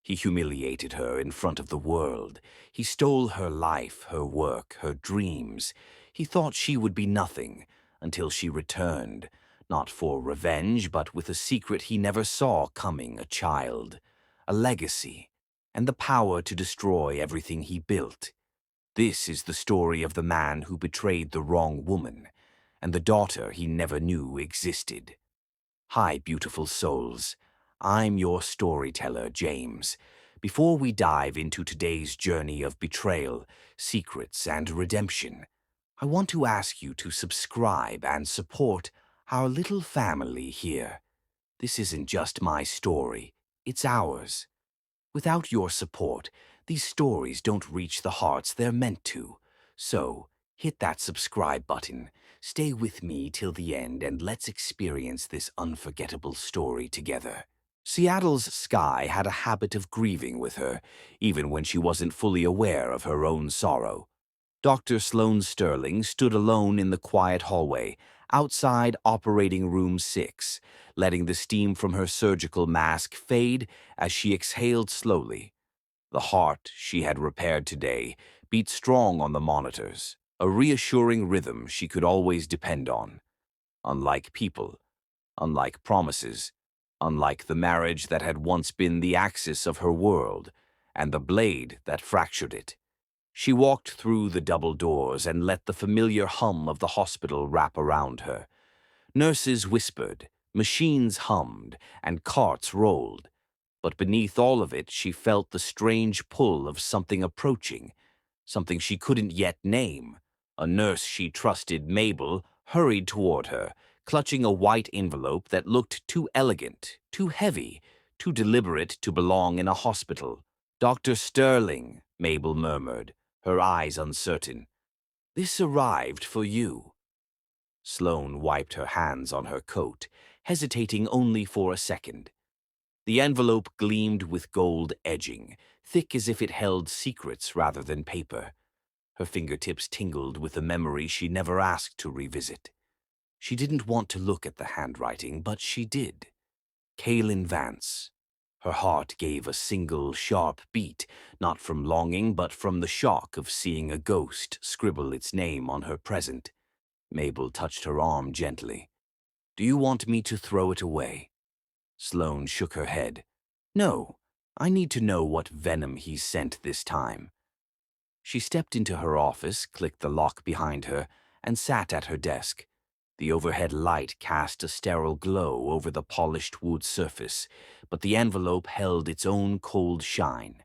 He humiliated her in front of the world. He stole her life, her work, her dreams. He thought she would be nothing until she returned, not for revenge, but with a secret he never saw coming, a child, a legacy, and the power to destroy everything he built. This is the story of the man who betrayed the wrong woman, and the daughter he never knew existed. Hi, beautiful souls. I'm your storyteller, James. Before we dive into today's journey of betrayal, secrets, and redemption, I want to ask you to subscribe and support our little family here. This isn't just my story, it's ours. Without your support, these stories don't reach the hearts they're meant to. So, hit that subscribe button, stay with me till the end, and let's experience this unforgettable story together. Seattle's Sky had a habit of grieving with her, even when she wasn't fully aware of her own sorrow. Dr. Sloane Sterling stood alone in the quiet hallway, outside Operating Room 6, letting the steam from her surgical mask fade as she exhaled slowly. The heart she had repaired today beat strong on the monitors, a reassuring rhythm she could always depend on. Unlike people, unlike promises, unlike the marriage that had once been the axis of her world, and the blade that fractured it. She walked through the double doors and let the familiar hum of the hospital wrap around her. Nurses whispered, machines hummed, and carts rolled. But beneath all of it, she felt the strange pull of something approaching, something she couldn't yet name. A nurse she trusted, Mabel, hurried toward her, clutching a white envelope that looked too elegant, too heavy, too deliberate to belong in a hospital. "Dr. Sterling," Mabel murmured, her eyes uncertain. "This arrived for you." Sloane wiped her hands on her coat, hesitating only for a second. The envelope gleamed with gold edging, thick as if it held secrets rather than paper. Her fingertips tingled with a memory she never asked to revisit. She didn't want to look at the handwriting, but she did. Kaylin Vance. Her heart gave a single, sharp beat, not from longing, but from the shock of seeing a ghost scribble its name on her present. Mabel touched her arm gently. "Do you want me to throw it away?" Sloane shook her head. "No, I need to know what venom he sent this time." She stepped into her office, clicked the lock behind her, and sat at her desk. The overhead light cast a sterile glow over the polished wood surface, but the envelope held its own cold shine.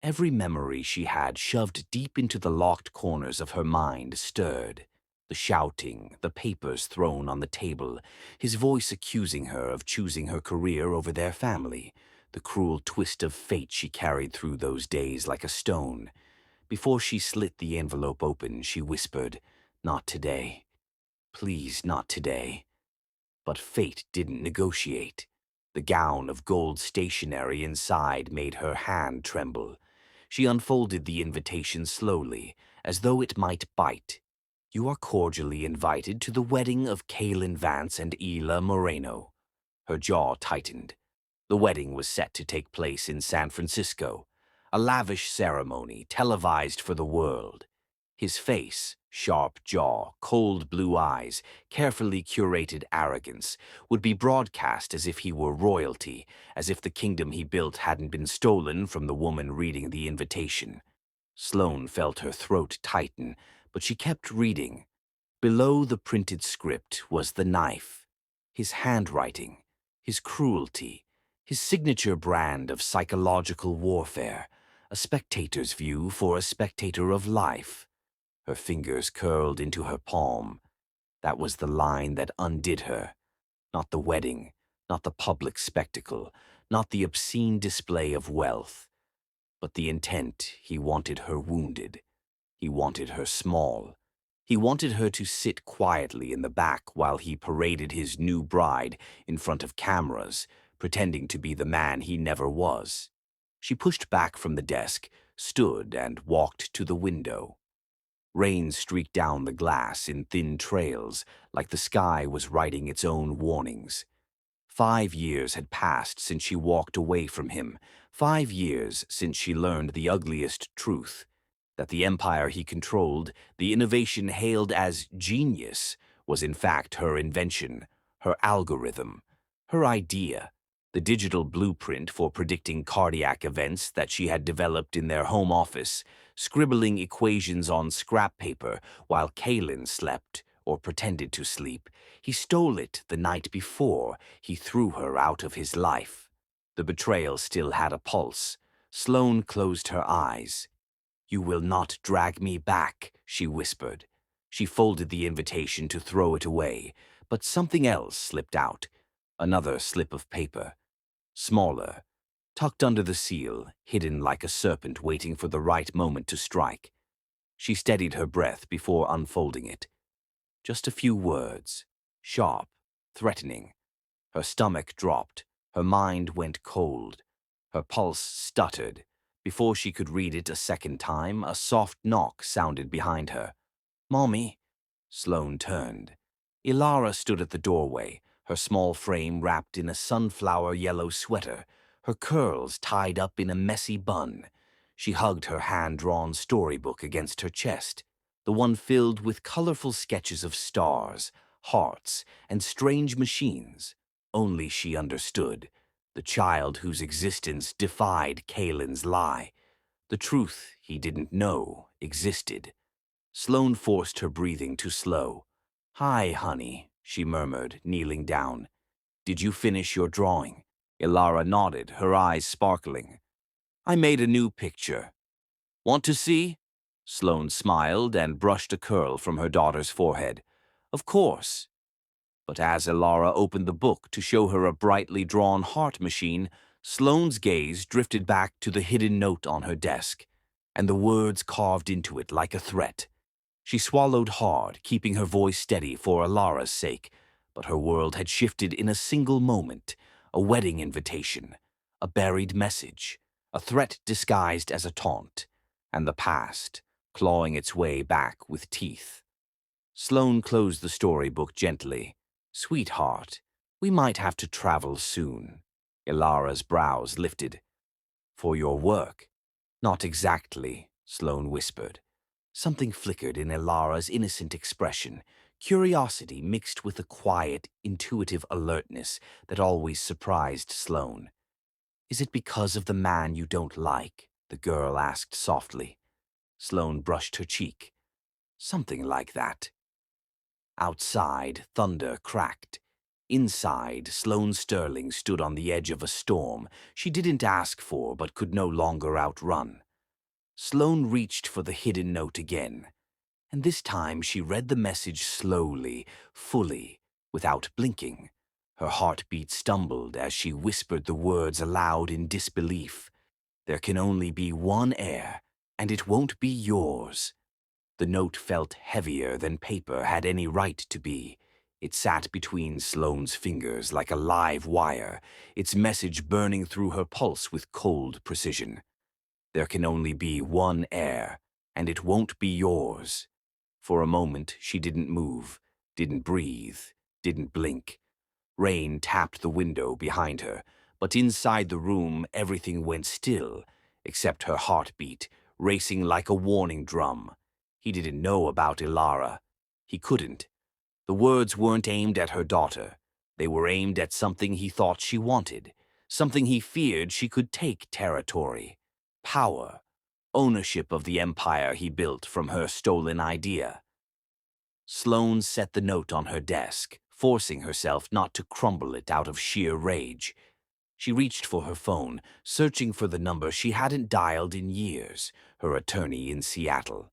Every memory she had shoved deep into the locked corners of her mind stirred. The shouting, the papers thrown on the table, his voice accusing her of choosing her career over their family, the cruel twist of fate she carried through those days like a stone. Before she slit the envelope open, she whispered, "Not today. Please, not today." But fate didn't negotiate. The gown of gold stationery inside made her hand tremble. She unfolded the invitation slowly, as though it might bite. "You are cordially invited to the wedding of Kaylin Vance and Ela Moreno." Her jaw tightened. The wedding was set to take place in San Francisco, a lavish ceremony televised for the world. His face, sharp jaw, cold blue eyes, carefully curated arrogance, would be broadcast as if he were royalty, as if the kingdom he built hadn't been stolen from the woman reading the invitation. Sloane felt her throat tighten, but she kept reading. Below the printed script was the knife, his handwriting, his cruelty, his signature brand of psychological warfare, a spectator's view for a spectator of life. Her fingers curled into her palm. That was the line that undid her. Not the wedding, not the public spectacle, not the obscene display of wealth, but the intent. He wanted her wounded. He wanted her small. He wanted her to sit quietly in the back while he paraded his new bride in front of cameras, pretending to be the man he never was. She pushed back from the desk, stood, and walked to the window. Rain streaked down the glass in thin trails, like the sky was writing its own warnings. 5 years had passed since she walked away from him. 5 years since she learned the ugliest truth, that the empire he controlled, the innovation hailed as genius, was in fact her invention, her algorithm, her idea, the digital blueprint for predicting cardiac events that she had developed in their home office, scribbling equations on scrap paper while Kaelin slept or pretended to sleep. He stole it the night before he threw her out of his life. The betrayal still had a pulse. Sloane closed her eyes. "You will not drag me back," she whispered. She folded the invitation to throw it away, but something else slipped out. Another slip of paper. Smaller, tucked under the seal, hidden like a serpent waiting for the right moment to strike. She steadied her breath before unfolding it. Just a few words, sharp, threatening. Her stomach dropped, her mind went cold, her pulse stuttered. Before she could read it a second time, a soft knock sounded behind her. "Mommy." Sloane turned. Ilara stood at the doorway, her small frame wrapped in a sunflower yellow sweater, her curls tied up in a messy bun. She hugged her hand-drawn storybook against her chest, the one filled with colorful sketches of stars, hearts, and strange machines. Only she understood, the child whose existence defied Kaelin's lie. The truth he didn't know existed. Sloane forced her breathing to slow. "Hi, honey," she murmured, kneeling down. "Did you finish your drawing?" Ilara nodded, her eyes sparkling. "I made a new picture. Want to see?" Sloane smiled and brushed a curl from her daughter's forehead. "Of course." But as Ilara opened the book to show her a brightly drawn heart machine, Sloane's gaze drifted back to the hidden note on her desk, and the words carved into it like a threat. She swallowed hard, keeping her voice steady for Ilara's sake, but her world had shifted in a single moment. A wedding invitation, a buried message, a threat disguised as a taunt, and the past, clawing its way back with teeth. Sloane closed the storybook gently. "Sweetheart, we might have to travel soon." Ilara's brows lifted. "For your work?" "Not exactly," Sloane whispered. Something flickered in Ilara's innocent expression, curiosity mixed with a quiet, intuitive alertness that always surprised Sloane. "Is it because of the man you don't like?" the girl asked softly. Sloane brushed her cheek. "Something like that." Outside, thunder cracked. Inside, Sloane Sterling stood on the edge of a storm she didn't ask for but could no longer outrun. Sloane reached for the hidden note again, and this time she read the message slowly, fully, without blinking. Her heartbeat stumbled as she whispered the words aloud in disbelief. "There can only be one heir, and it won't be yours." The note felt heavier than paper had any right to be. It sat between Sloane's fingers like a live wire, its message burning through her pulse with cold precision. "There can only be one heir, and it won't be yours." For a moment, she didn't move, didn't breathe, didn't blink. Rain tapped the window behind her, but inside the room everything went still, except her heartbeat, racing like a warning drum. He didn't know about Ilara. He couldn't. The words weren't aimed at her daughter. They were aimed at something he thought she wanted, something he feared she could take territory, power, ownership of the empire he built from her stolen idea. Sloane set the note on her desk, forcing herself not to crumble it out of sheer rage. She reached for her phone, searching for the number she hadn't dialed in years, her attorney in Seattle.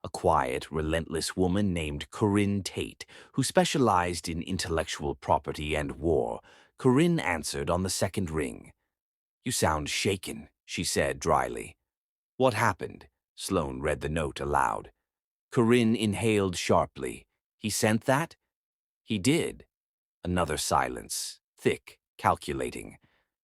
A quiet, relentless woman named Corinne Tate, who specialized in intellectual property and war. Corinne answered on the second ring. "You sound shaken," she said dryly. "What happened?" Sloane read the note aloud. Corinne inhaled sharply. "He sent that?" "He did." Another silence, thick, calculating.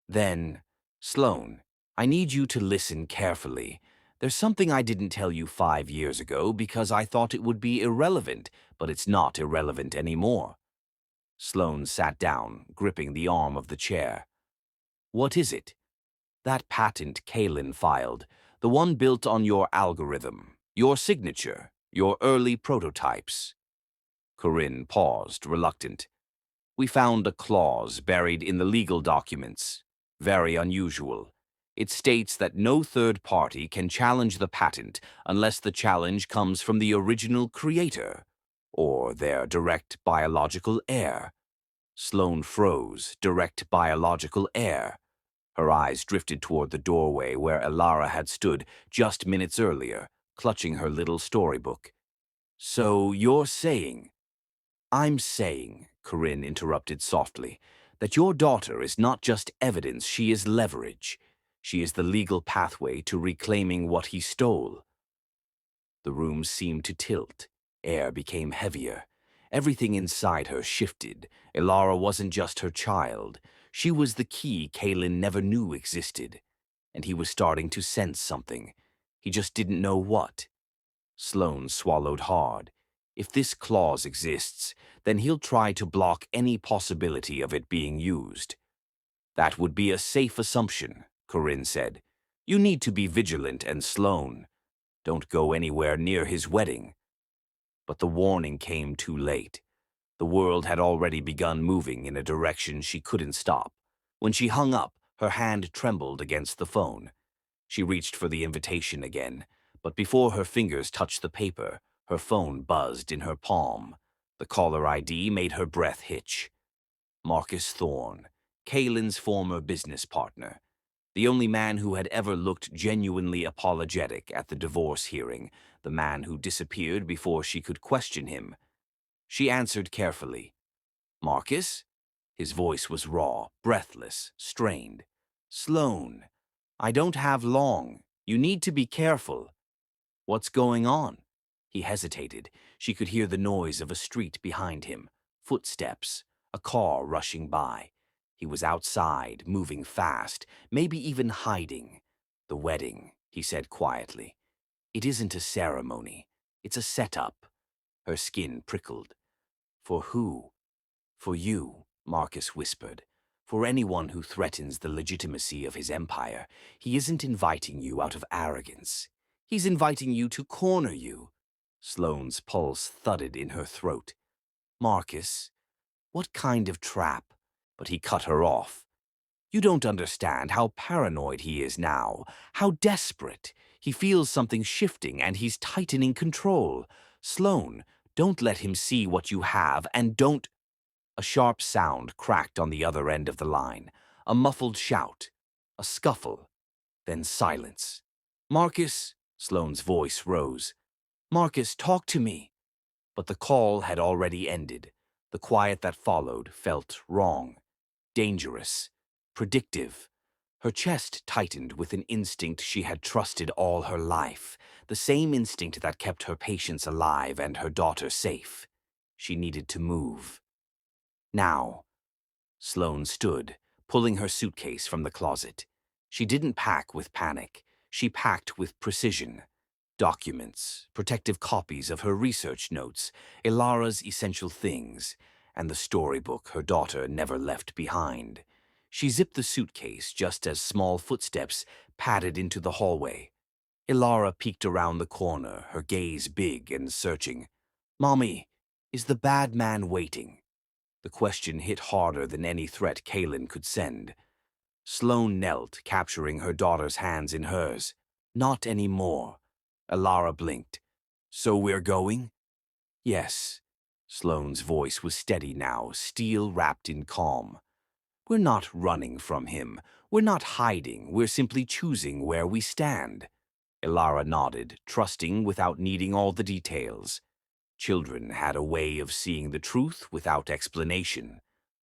Then, "Sloane, I need you to listen carefully. There's something I didn't tell you 5 years ago because I thought it would be irrelevant, but it's not irrelevant anymore." Sloane sat down, gripping the arm of the chair. What is it? That patent Kalin filed, the one built on your algorithm, your signature, your early prototypes. Corinne paused, reluctant. We found a clause buried in the legal documents. Very unusual. It states that no third party can challenge the patent unless the challenge comes from the original creator, or their direct biological heir. Sloane froze. Direct biological heir. Her eyes drifted toward the doorway where Elara had stood just minutes earlier, clutching her little storybook. So you're saying— I'm saying, Corinne interrupted softly, that your daughter is not just evidence, she is leverage. She is the legal pathway to reclaiming what he stole. The room seemed to tilt. Air became heavier. Everything inside her shifted. Elara wasn't just her child. She was the key Kalin never knew existed. And he was starting to sense something. He just didn't know what. Sloane swallowed hard. If this clause exists, then he'll try to block any possibility of it being used. That would be a safe assumption, Corinne said. You need to be vigilant, and Sloane, don't go anywhere near his wedding. But the warning came too late. The world had already begun moving in a direction she couldn't stop. When she hung up, her hand trembled against the phone. She reached for the invitation again, but before her fingers touched the paper, her phone buzzed in her palm. The caller ID made her breath hitch. Marcus Thorne, Kalen's former business partner. The only man who had ever looked genuinely apologetic at the divorce hearing, the man who disappeared before she could question him. She answered carefully. Marcus? His voice was raw, breathless, strained. Sloane, I don't have long. You need to be careful. What's going on? He hesitated. She could hear the noise of a street behind him, footsteps, a car rushing by. He was outside, moving fast, maybe even hiding. The wedding, he said quietly. It isn't a ceremony. It's a setup. Her skin prickled. For who? For you, Marcus whispered. For anyone who threatens the legitimacy of his empire. He isn't inviting you out of arrogance. He's inviting you to corner you. Sloane's pulse thudded in her throat. Marcus, what kind of trap? But he cut her off. You don't understand how paranoid he is now, how desperate. He feels something shifting and he's tightening control. Sloane, don't let him see what you have, and don't— A sharp sound cracked on the other end of the line. A muffled shout. A scuffle. Then silence. Marcus, Sloane's voice rose. Marcus, talk to me. But the call had already ended. The quiet that followed felt wrong. Dangerous. Predictive. Her chest tightened with an instinct she had trusted all her life. The same instinct that kept her patients alive and her daughter safe. She needed to move. Now. Sloane stood, pulling her suitcase from the closet. She didn't pack with panic. She packed with precision. Documents, protective copies of her research notes, Elara's essential things, and the storybook her daughter never left behind. She zipped the suitcase just as small footsteps padded into the hallway. Elara peeked around the corner, her gaze big and searching. Mommy, is the bad man waiting? The question hit harder than any threat Kalin could send. Sloane knelt, capturing her daughter's hands in hers. Not anymore. Elara blinked. So we're going? Yes. Sloane's voice was steady now, steel wrapped in calm. We're not running from him. We're not hiding. We're simply choosing where we stand. Elara nodded, trusting without needing all the details. Children had a way of seeing the truth without explanation.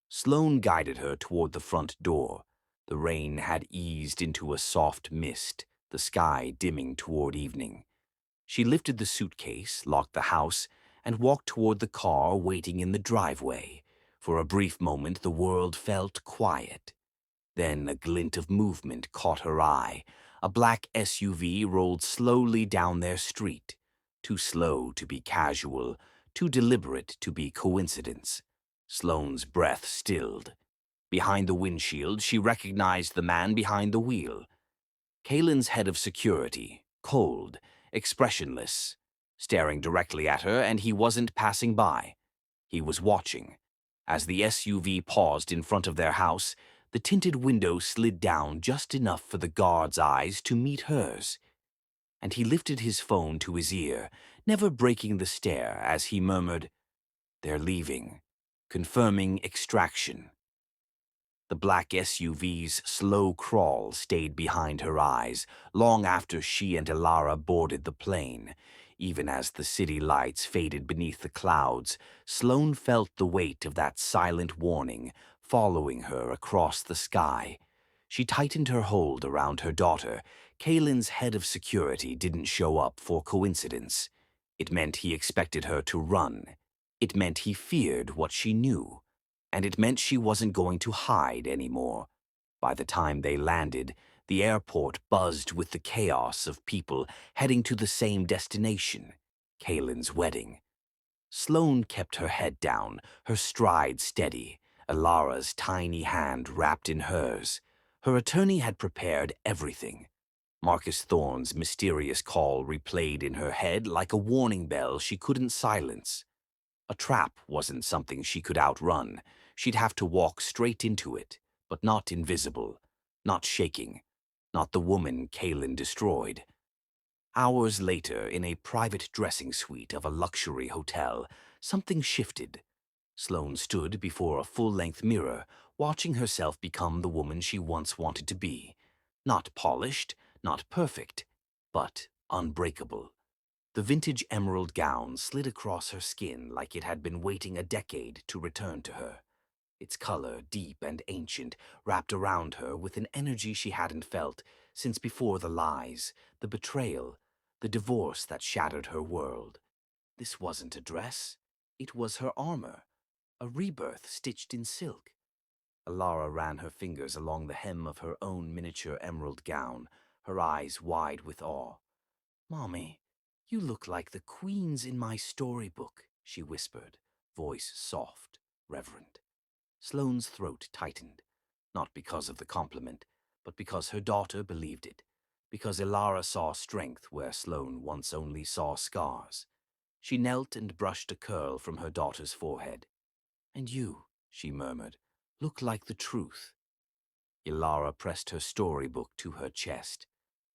Sloane guided her toward the front door. The rain had eased into a soft mist, the sky dimming toward evening. She lifted the suitcase, locked the house, and walked toward the car waiting in the driveway. For a brief moment, the world felt quiet. Then a glint of movement caught her eye. A black SUV rolled slowly down their street. Too slow to be casual, too deliberate to be coincidence. Sloane's breath stilled. Behind the windshield, she recognized the man behind the wheel. Kalen's head of security, cold, expressionless, staring directly at her, and he wasn't passing by. He was watching. As the SUV paused in front of their house, the tinted window slid down just enough for the guard's eyes to meet hers. And he lifted his phone to his ear, never breaking the stare as he murmured, "They're leaving, confirming extraction." The black SUV's slow crawl stayed behind her eyes long after she and Elara boarded the plane. Even as the city lights faded beneath the clouds, Sloane felt the weight of that silent warning following her across the sky. She tightened her hold around her daughter. Kalen's head of security didn't show up for coincidence. It meant he expected her to run. It meant he feared what she knew. And it meant she wasn't going to hide anymore. By the time they landed, the airport buzzed with the chaos of people heading to the same destination, Kalen's wedding. Sloane kept her head down, her stride steady, Elara's tiny hand wrapped in hers. Her attorney had prepared everything. Marcus Thorne's mysterious call replayed in her head like a warning bell she couldn't silence. A trap wasn't something she could outrun. She'd have to walk straight into it, but not invisible, not shaking, not the woman Kalen destroyed. Hours later, in a private dressing suite of a luxury hotel, something shifted. Sloane stood before a full-length mirror, watching herself become the woman she once wanted to be. Not polished, not perfect, but unbreakable. The vintage emerald gown slid across her skin like it had been waiting a decade to return to her. Its color, deep and ancient, wrapped around her with an energy she hadn't felt since before the lies, the betrayal, the divorce that shattered her world. This wasn't a dress. It was her armor, a rebirth stitched in silk. Elara ran her fingers along the hem of her own miniature emerald gown, her eyes wide with awe. "Mommy, you look like the queens in my storybook," she whispered, voice soft, reverent. Sloane's throat tightened, not because of the compliment, but because her daughter believed it, because Elara saw strength where Sloane once only saw scars. She knelt and brushed a curl from her daughter's forehead. "And you," she murmured, "look like the truth." Elara pressed her storybook to her chest.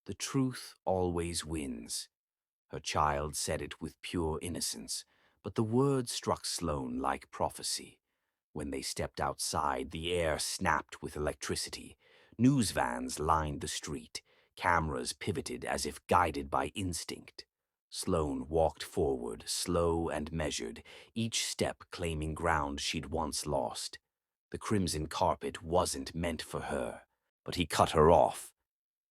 "The truth always wins." Her child said it with pure innocence, but the words struck Sloane like prophecy. When they stepped outside, the air snapped with electricity. News vans lined the street. Cameras pivoted as if guided by instinct. Sloane walked forward, slow and measured, each step claiming ground she'd once lost. The crimson carpet wasn't meant for her, but he cut her off.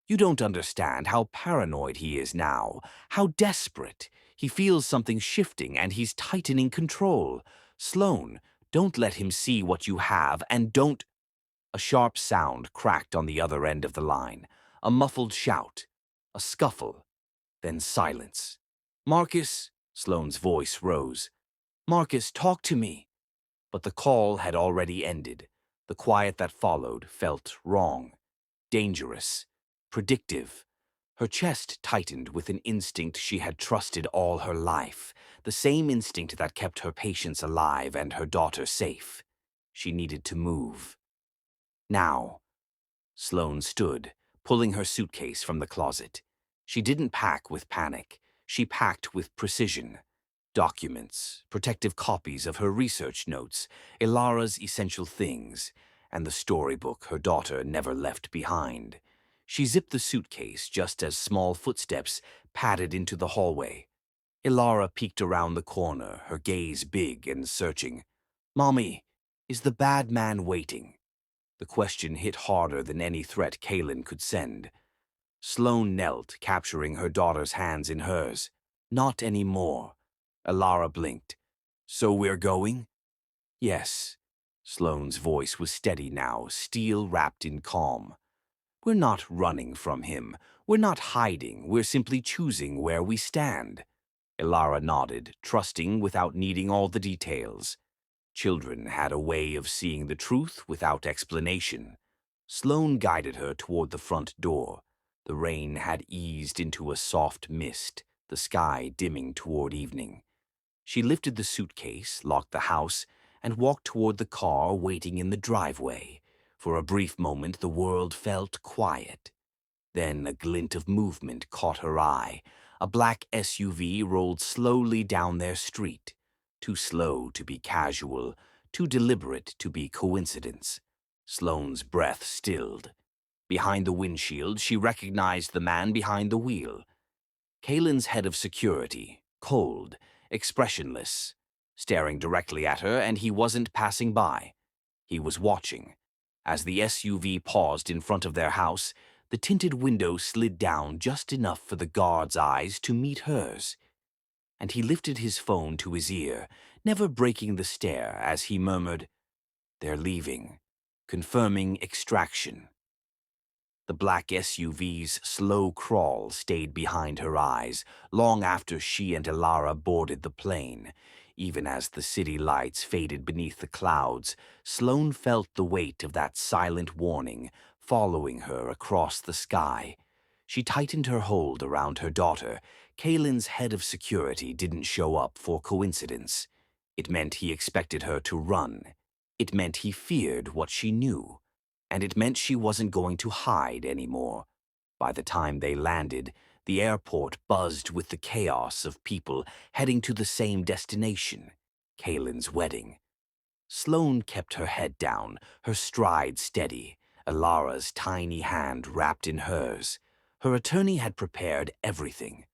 "You don't understand how paranoid he is now, how desperate. He feels something shifting and he's tightening control. Sloane, don't let him see what you have, and don't—" A sharp sound cracked on the other end of the line. A muffled shout. A scuffle. Then silence. "Marcus," Sloane's voice rose. "Marcus, talk to me." But the call had already ended. The quiet that followed felt wrong, dangerous, predictive. Her chest tightened with an instinct she had trusted all her life, the same instinct that kept her patients alive and her daughter safe. She needed to move. Now. Sloane stood, pulling her suitcase from the closet. She didn't pack with panic. She packed with precision. Documents, protective copies of her research notes, Elara's essential things, and the storybook her daughter never left behind. She zipped the suitcase just as small footsteps padded into the hallway. Elara peeked around the corner, her gaze big and searching. "Mommy, is the bad man waiting?" The question hit harder than any threat Kalen could send. Sloane knelt, capturing her daughter's hands in hers. "Not anymore." Elara blinked. "So we're going?" "Yes." Sloane's voice was steady now, steel wrapped in calm. "We're not running from him. We're not hiding. We're simply choosing where we stand." Elara nodded, trusting without needing all the details. Children had a way of seeing the truth without explanation. Sloane guided her toward the front door. The rain had eased into a soft mist, the sky dimming toward evening. She lifted the suitcase, locked the house, and walked toward the car waiting in the driveway. For a brief moment, the world felt quiet. Then a glint of movement caught her eye. A black SUV rolled slowly down their street. Too slow to be casual, too deliberate to be coincidence. Sloane's breath stilled. Behind the windshield, she recognized the man behind the wheel. Kalen's head of security, cold, expressionless, staring directly at her, and he wasn't passing by. He was watching. As the SUV paused in front of their house, the tinted window slid down just enough for the guard's eyes to meet hers. And he lifted his phone to his ear, never breaking the stare as he murmured, "They're leaving," confirming extraction. The black SUV's slow crawl stayed behind her eyes long after she and Ilara boarded the plane. Even as the city lights faded beneath the clouds, Sloane felt the weight of that silent warning following her across the sky. She tightened her hold around her daughter. Kalen's head of security didn't show up for coincidence. It meant he expected her to run. It meant he feared what she knew. And it meant she wasn't going to hide anymore. By the time they landed, the airport buzzed with the chaos of people heading to the same destination, Kalen's wedding. Sloane kept her head down, her stride steady, Ilara's tiny hand wrapped in hers. Her attorney had prepared everything.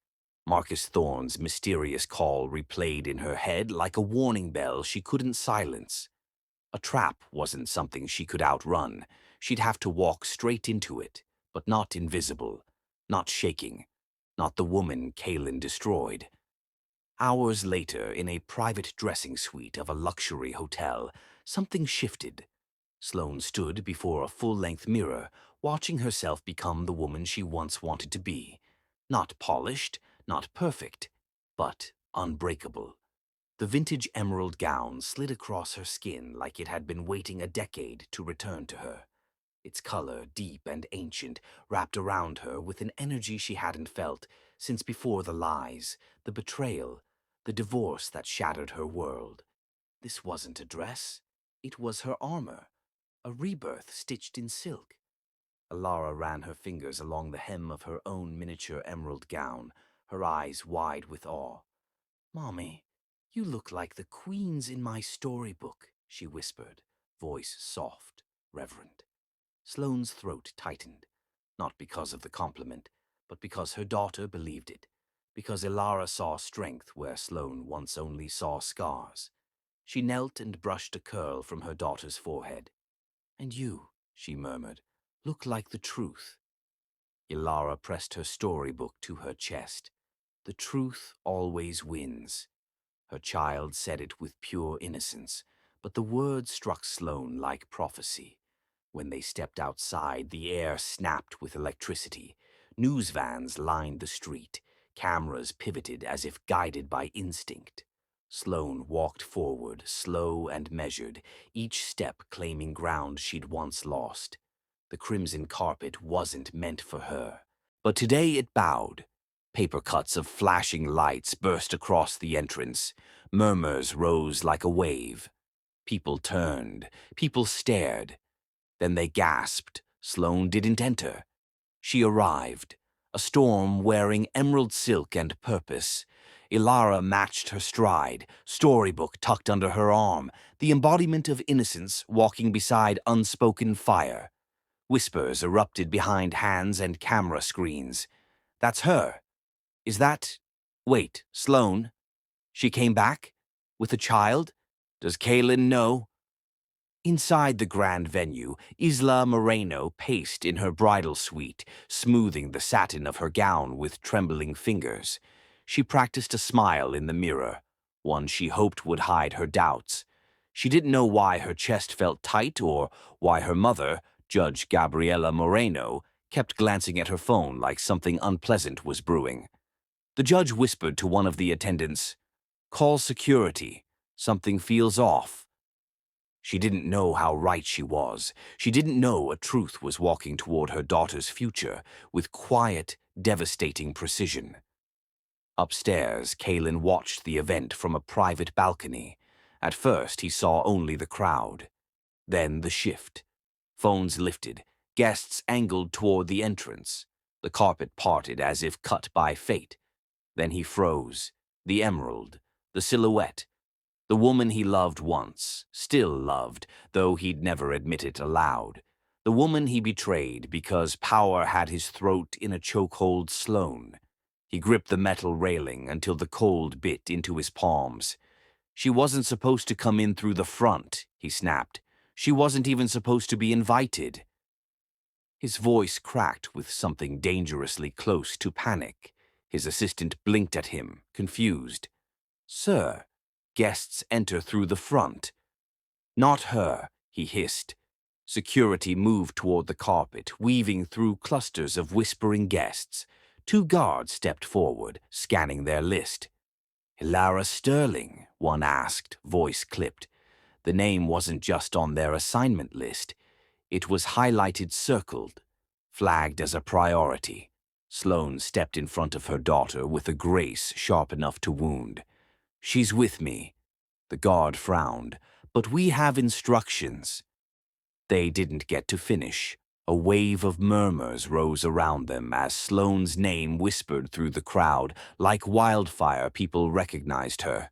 Marcus Thorne's mysterious call replayed in her head like a warning bell she couldn't silence. A trap wasn't something she could outrun. She'd have to walk straight into it, but not invisible, not shaking, not the woman Kalen destroyed. Hours later, in a private dressing suite of a luxury hotel, something shifted. Sloane stood before a full-length mirror, watching herself become the woman she once wanted to be. Not polished, not perfect, but unbreakable. The vintage emerald gown slid across her skin like it had been waiting a decade to return to her. Its color, deep and ancient, wrapped around her with an energy she hadn't felt since before the lies, the betrayal, the divorce that shattered her world. This wasn't a dress. It was her armor, a rebirth stitched in silk. Ilara ran her fingers along the hem of her own miniature emerald gown, her eyes wide with awe. "Mommy, you look like the queens in my storybook," she whispered, voice soft, reverent. Sloane's throat tightened, not because of the compliment, but because her daughter believed it, because Ilara saw strength where Sloane once only saw scars. She knelt and brushed a curl from her daughter's forehead. "And you," she murmured, "look like the truth." Ilara pressed her storybook to her chest. "The truth always wins." Her child said it with pure innocence, but the words struck Sloane like prophecy. When they stepped outside, the air snapped with electricity. News vans lined the street. Cameras pivoted as if guided by instinct. Sloane walked forward, slow and measured, each step claiming ground she'd once lost. The crimson carpet wasn't meant for her. But today it bowed. Paper cuts of flashing lights burst across the entrance. Murmurs rose like a wave. People turned. People stared. Then they gasped. Sloane didn't enter. She arrived. A storm wearing emerald silk and purpose. Ilara matched her stride, storybook tucked under her arm, the embodiment of innocence walking beside unspoken fire. Whispers erupted behind hands and camera screens. "That's her. Is that... Wait, Sloane? She came back? With a child? Does Kalen know?" Inside the grand venue, Isla Moreno paced in her bridal suite, smoothing the satin of her gown with trembling fingers. She practiced a smile in the mirror, one she hoped would hide her doubts. She didn't know why her chest felt tight or why her mother, Judge Gabriela Moreno, kept glancing at her phone like something unpleasant was brewing. The judge whispered to one of the attendants, "Call security. Something feels off." She didn't know how right she was. She didn't know a truth was walking toward her daughter's future with quiet, devastating precision. Upstairs, Kalen watched the event from a private balcony. At first, he saw only the crowd. Then the shift. Phones lifted, guests angled toward the entrance. The carpet parted as if cut by fate. Then he froze. The emerald, the silhouette, the woman he loved once, still loved, though he'd never admit it aloud. The woman he betrayed because power had his throat in a chokehold. Sloane. He gripped the metal railing until the cold bit into his palms. She wasn't supposed to come in through the front, he snapped. She wasn't even supposed to be invited. His voice cracked with something dangerously close to panic. His assistant blinked at him, confused. "Sir, guests enter through the front." "Not her," he hissed. Security moved toward the carpet, weaving through clusters of whispering guests. Two guards stepped forward, scanning their list. "Hilara Sterling," one asked, voice clipped. The name wasn't just on their assignment list. It was highlighted, circled, flagged as a priority. Sloane stepped in front of her daughter with a grace sharp enough to wound. "She's with me." The guard frowned. "But we have instructions." They didn't get to finish. A wave of murmurs rose around them as Sloane's name whispered through the crowd. Like wildfire, people recognized her.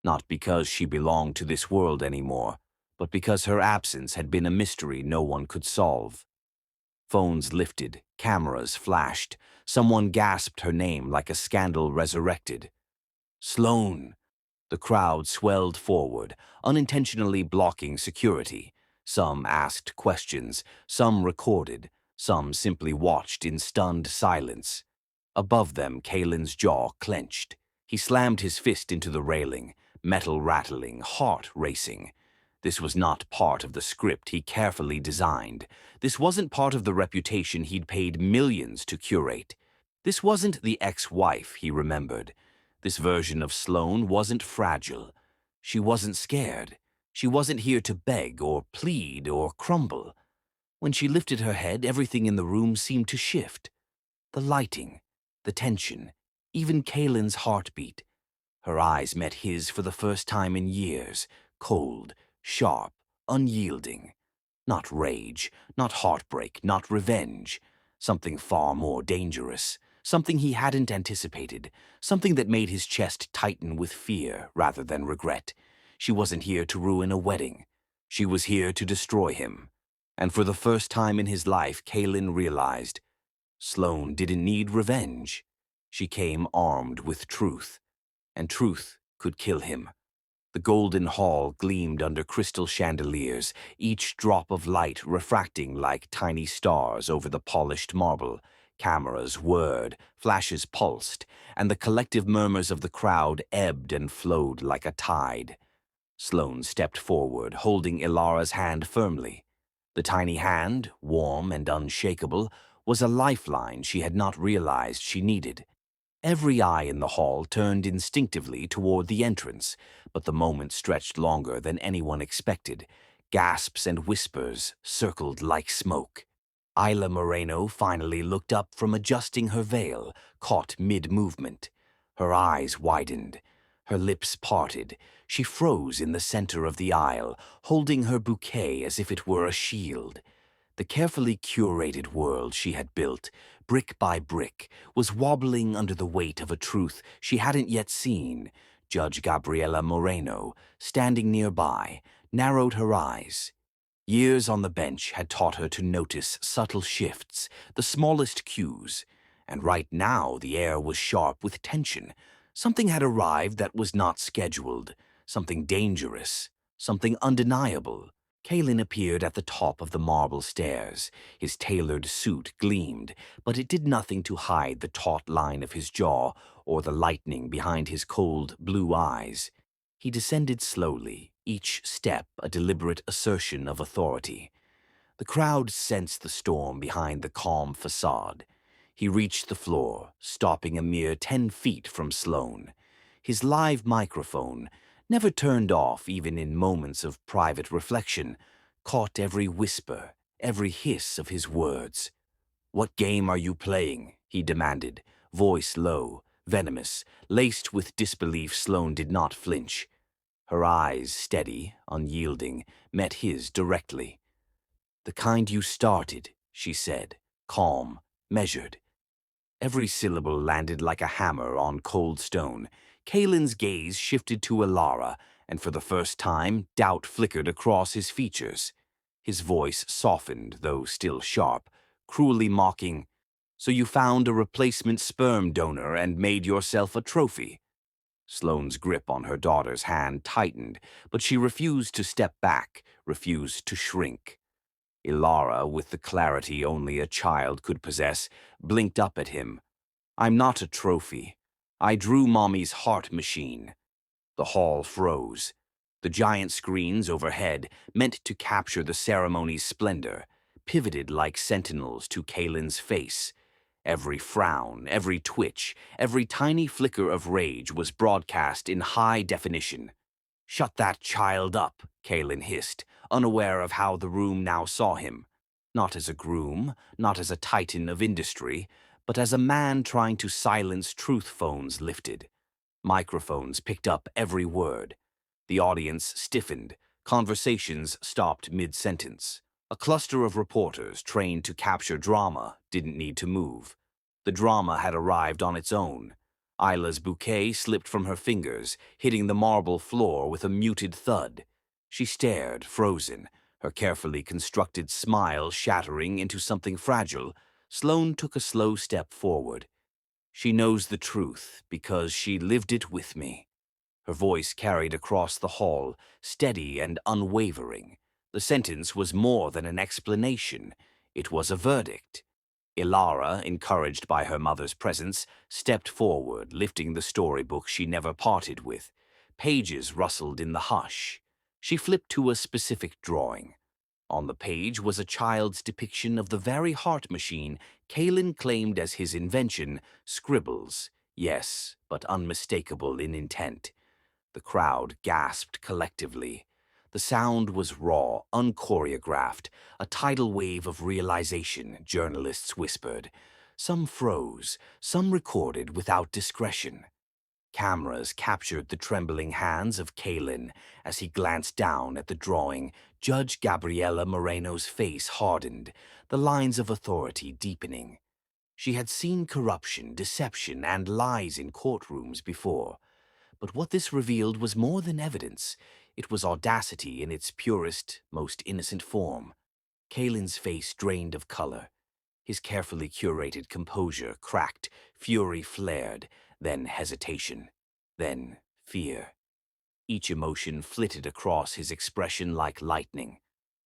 Not because she belonged to this world anymore, but because her absence had been a mystery no one could solve. Phones lifted, cameras flashed. Someone gasped her name like a scandal resurrected. "Sloane!" The crowd swelled forward, unintentionally blocking security. Some asked questions, some recorded, some simply watched in stunned silence. Above them, Kalen's jaw clenched. He slammed his fist into the railing, metal rattling, heart racing. This was not part of the script he carefully designed. This wasn't part of the reputation he'd paid millions to curate. This wasn't the ex-wife he remembered. This version of Sloane wasn't fragile. She wasn't scared. She wasn't here to beg or plead or crumble. When she lifted her head, everything in the room seemed to shift. The lighting, the tension, even Kalen's heartbeat. Her eyes met his for the first time in years, cold, sharp, unyielding. Not rage, not heartbreak, not revenge. Something far more dangerous. Something he hadn't anticipated. Something that made his chest tighten with fear rather than regret. She wasn't here to ruin a wedding. She was here to destroy him. And for the first time in his life, Kalen realized Sloane didn't need revenge. She came armed with truth. And truth could kill him. The golden hall gleamed under crystal chandeliers, each drop of light refracting like tiny stars over the polished marble. Cameras whirred, flashes pulsed, and the collective murmurs of the crowd ebbed and flowed like a tide. Sloane stepped forward, holding Ilara's hand firmly. The tiny hand, warm and unshakable, was a lifeline she had not realized she needed. Every eye in the hall turned instinctively toward the entrance, but the moment stretched longer than anyone expected. Gasps and whispers circled like smoke. Isla Moreno finally looked up from adjusting her veil, caught mid-movement. Her eyes widened. Her lips parted. She froze in the center of the aisle, holding her bouquet as if it were a shield. The carefully curated world she had built, brick by brick, was wobbling under the weight of a truth she hadn't yet seen. Judge Gabriela Moreno, standing nearby, narrowed her eyes. Years on the bench had taught her to notice subtle shifts, the smallest cues, and right now the air was sharp with tension. Something had arrived that was not scheduled, something dangerous, something undeniable. Kalen appeared at the top of the marble stairs. His tailored suit gleamed, but it did nothing to hide the taut line of his jaw or the lightning behind his cold blue eyes. He descended slowly, each step a deliberate assertion of authority. The crowd sensed the storm behind the calm facade. He reached the floor, stopping a mere 10 feet from Sloane. His live microphone, never turned off even in moments of private reflection, caught every whisper, every hiss of his words. "What game are you playing?" he demanded, voice low, venomous, laced with disbelief. Sloane did not flinch. Her eyes, steady, unyielding, met his directly. "The kind you started," she said, calm, measured. Every syllable landed like a hammer on cold stone. Kalen's gaze shifted to Ilara, and for the first time, doubt flickered across his features. His voice softened, though still sharp, cruelly mocking. "So you found a replacement sperm donor and made yourself a trophy?" Sloane's grip on her daughter's hand tightened, but she refused to step back, refused to shrink. Ilara, with the clarity only a child could possess, blinked up at him. "I'm not a trophy. I drew Mommy's heart machine." The hall froze. The giant screens overhead, meant to capture the ceremony's splendor, pivoted like sentinels to Kalen's face. Every frown, every twitch, every tiny flicker of rage was broadcast in high definition. "Shut that child up," Kalen hissed, unaware of how the room now saw him. Not as a groom, not as a titan of industry, but as a man trying to silence truth. Phones lifted. Microphones picked up every word. The audience stiffened. Conversations stopped mid-sentence. A cluster of reporters trained to capture drama didn't need to move. The drama had arrived on its own. Isla's bouquet slipped from her fingers, hitting the marble floor with a muted thud. She stared, frozen, her carefully constructed smile shattering into something fragile. Sloane took a slow step forward. "She knows the truth because she lived it with me." Her voice carried across the hall, steady and unwavering. The sentence was more than an explanation. It was a verdict. Ilara, encouraged by her mother's presence, stepped forward, lifting the storybook she never parted with. Pages rustled in the hush. She flipped to a specific drawing. On the page was a child's depiction of the very heart machine Kalen claimed as his invention, scribbles, yes, but unmistakable in intent. The crowd gasped collectively. The sound was raw, unchoreographed, a tidal wave of realization, journalists whispered. Some froze, some recorded without discretion. Cameras captured the trembling hands of Kalen as he glanced down at the drawing. Judge Gabriela Moreno's face hardened, the lines of authority deepening. She had seen corruption, deception, and lies in courtrooms before. But what this revealed was more than evidence. It was audacity in its purest, most innocent form. Kalen's face drained of color. His carefully curated composure cracked, fury flared, then hesitation, then fear. Each emotion flitted across his expression like lightning.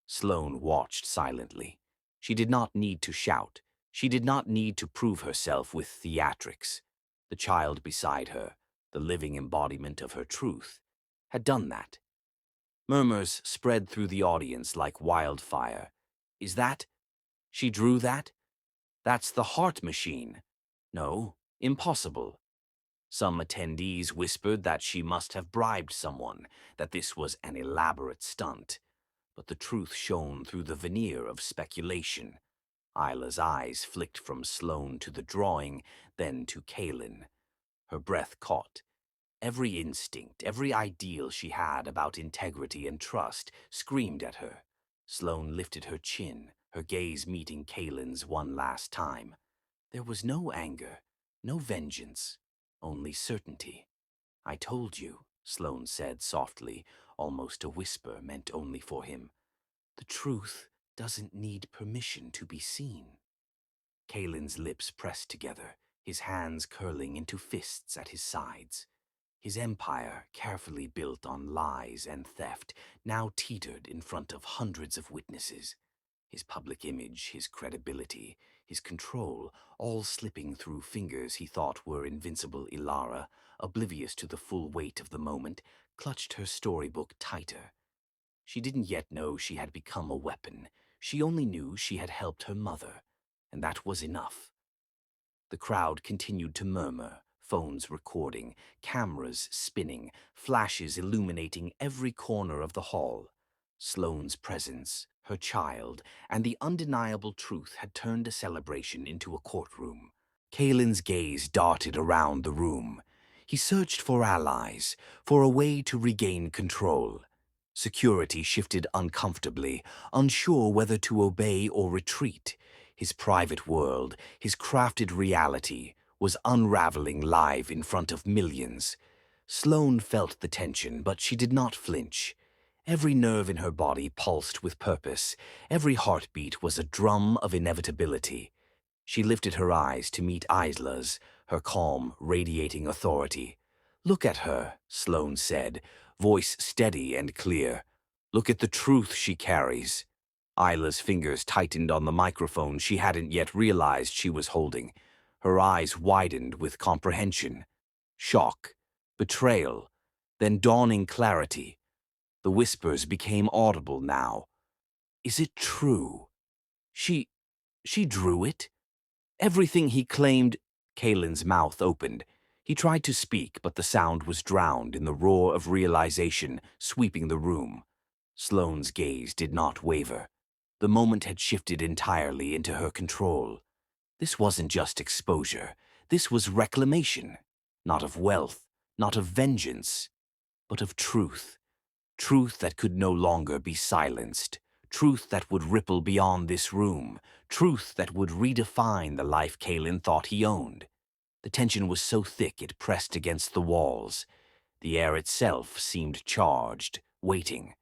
Sloane watched silently. She did not need to shout. She did not need to prove herself with theatrics. The child beside her, the living embodiment of her truth, had done that. Murmurs spread through the audience like wildfire. "Is that? She drew that? That's the heart machine. No, impossible." Some attendees whispered that she must have bribed someone, that this was an elaborate stunt. But the truth shone through the veneer of speculation. Isla's eyes flicked from Sloane to the drawing, then to Kalen. Her breath caught. Every instinct, every ideal she had about integrity and trust screamed at her. Sloane lifted her chin, her gaze meeting Kalen's one last time. There was no anger, no vengeance, only certainty. "I told you," Sloane said softly, almost a whisper meant only for him. "The truth doesn't need permission to be seen." Kalen's lips pressed together, his hands curling into fists at his sides. His empire, carefully built on lies and theft, now teetered in front of hundreds of witnesses. His public image, his credibility, his control, all slipping through fingers he thought were invincible. Ilara, oblivious to the full weight of the moment, clutched her storybook tighter. She didn't yet know she had become a weapon. She only knew she had helped her mother, and that was enough. The crowd continued to murmur, phones recording, cameras spinning, flashes illuminating every corner of the hall. Sloane's presence, her child, and the undeniable truth had turned a celebration into a courtroom. Kalen's gaze darted around the room. He searched for allies, for a way to regain control. Security shifted uncomfortably, unsure whether to obey or retreat. His private world, his crafted reality, was unraveling live in front of millions. Sloane felt the tension, but she did not flinch. Every nerve in her body pulsed with purpose. Every heartbeat was a drum of inevitability. She lifted her eyes to meet Isla's, her calm, radiating authority. "Look at her," Sloane said, voice steady and clear. "Look at the truth she carries." Isla's fingers tightened on the microphone she hadn't yet realized she was holding. Her eyes widened with comprehension. Shock, betrayal, then dawning clarity. The whispers became audible now. "Is it true? She... she drew it?" Everything he claimed. Kalen's mouth opened. He tried to speak, but the sound was drowned in the roar of realization sweeping the room. Sloane's gaze did not waver. The moment had shifted entirely into her control. This wasn't just exposure. This was reclamation. Not of wealth, not of vengeance, but of truth. Truth that could no longer be silenced. Truth that would ripple beyond this room. Truth that would redefine the life Kalen thought he owned. The tension was so thick it pressed against the walls. The air itself seemed charged, waiting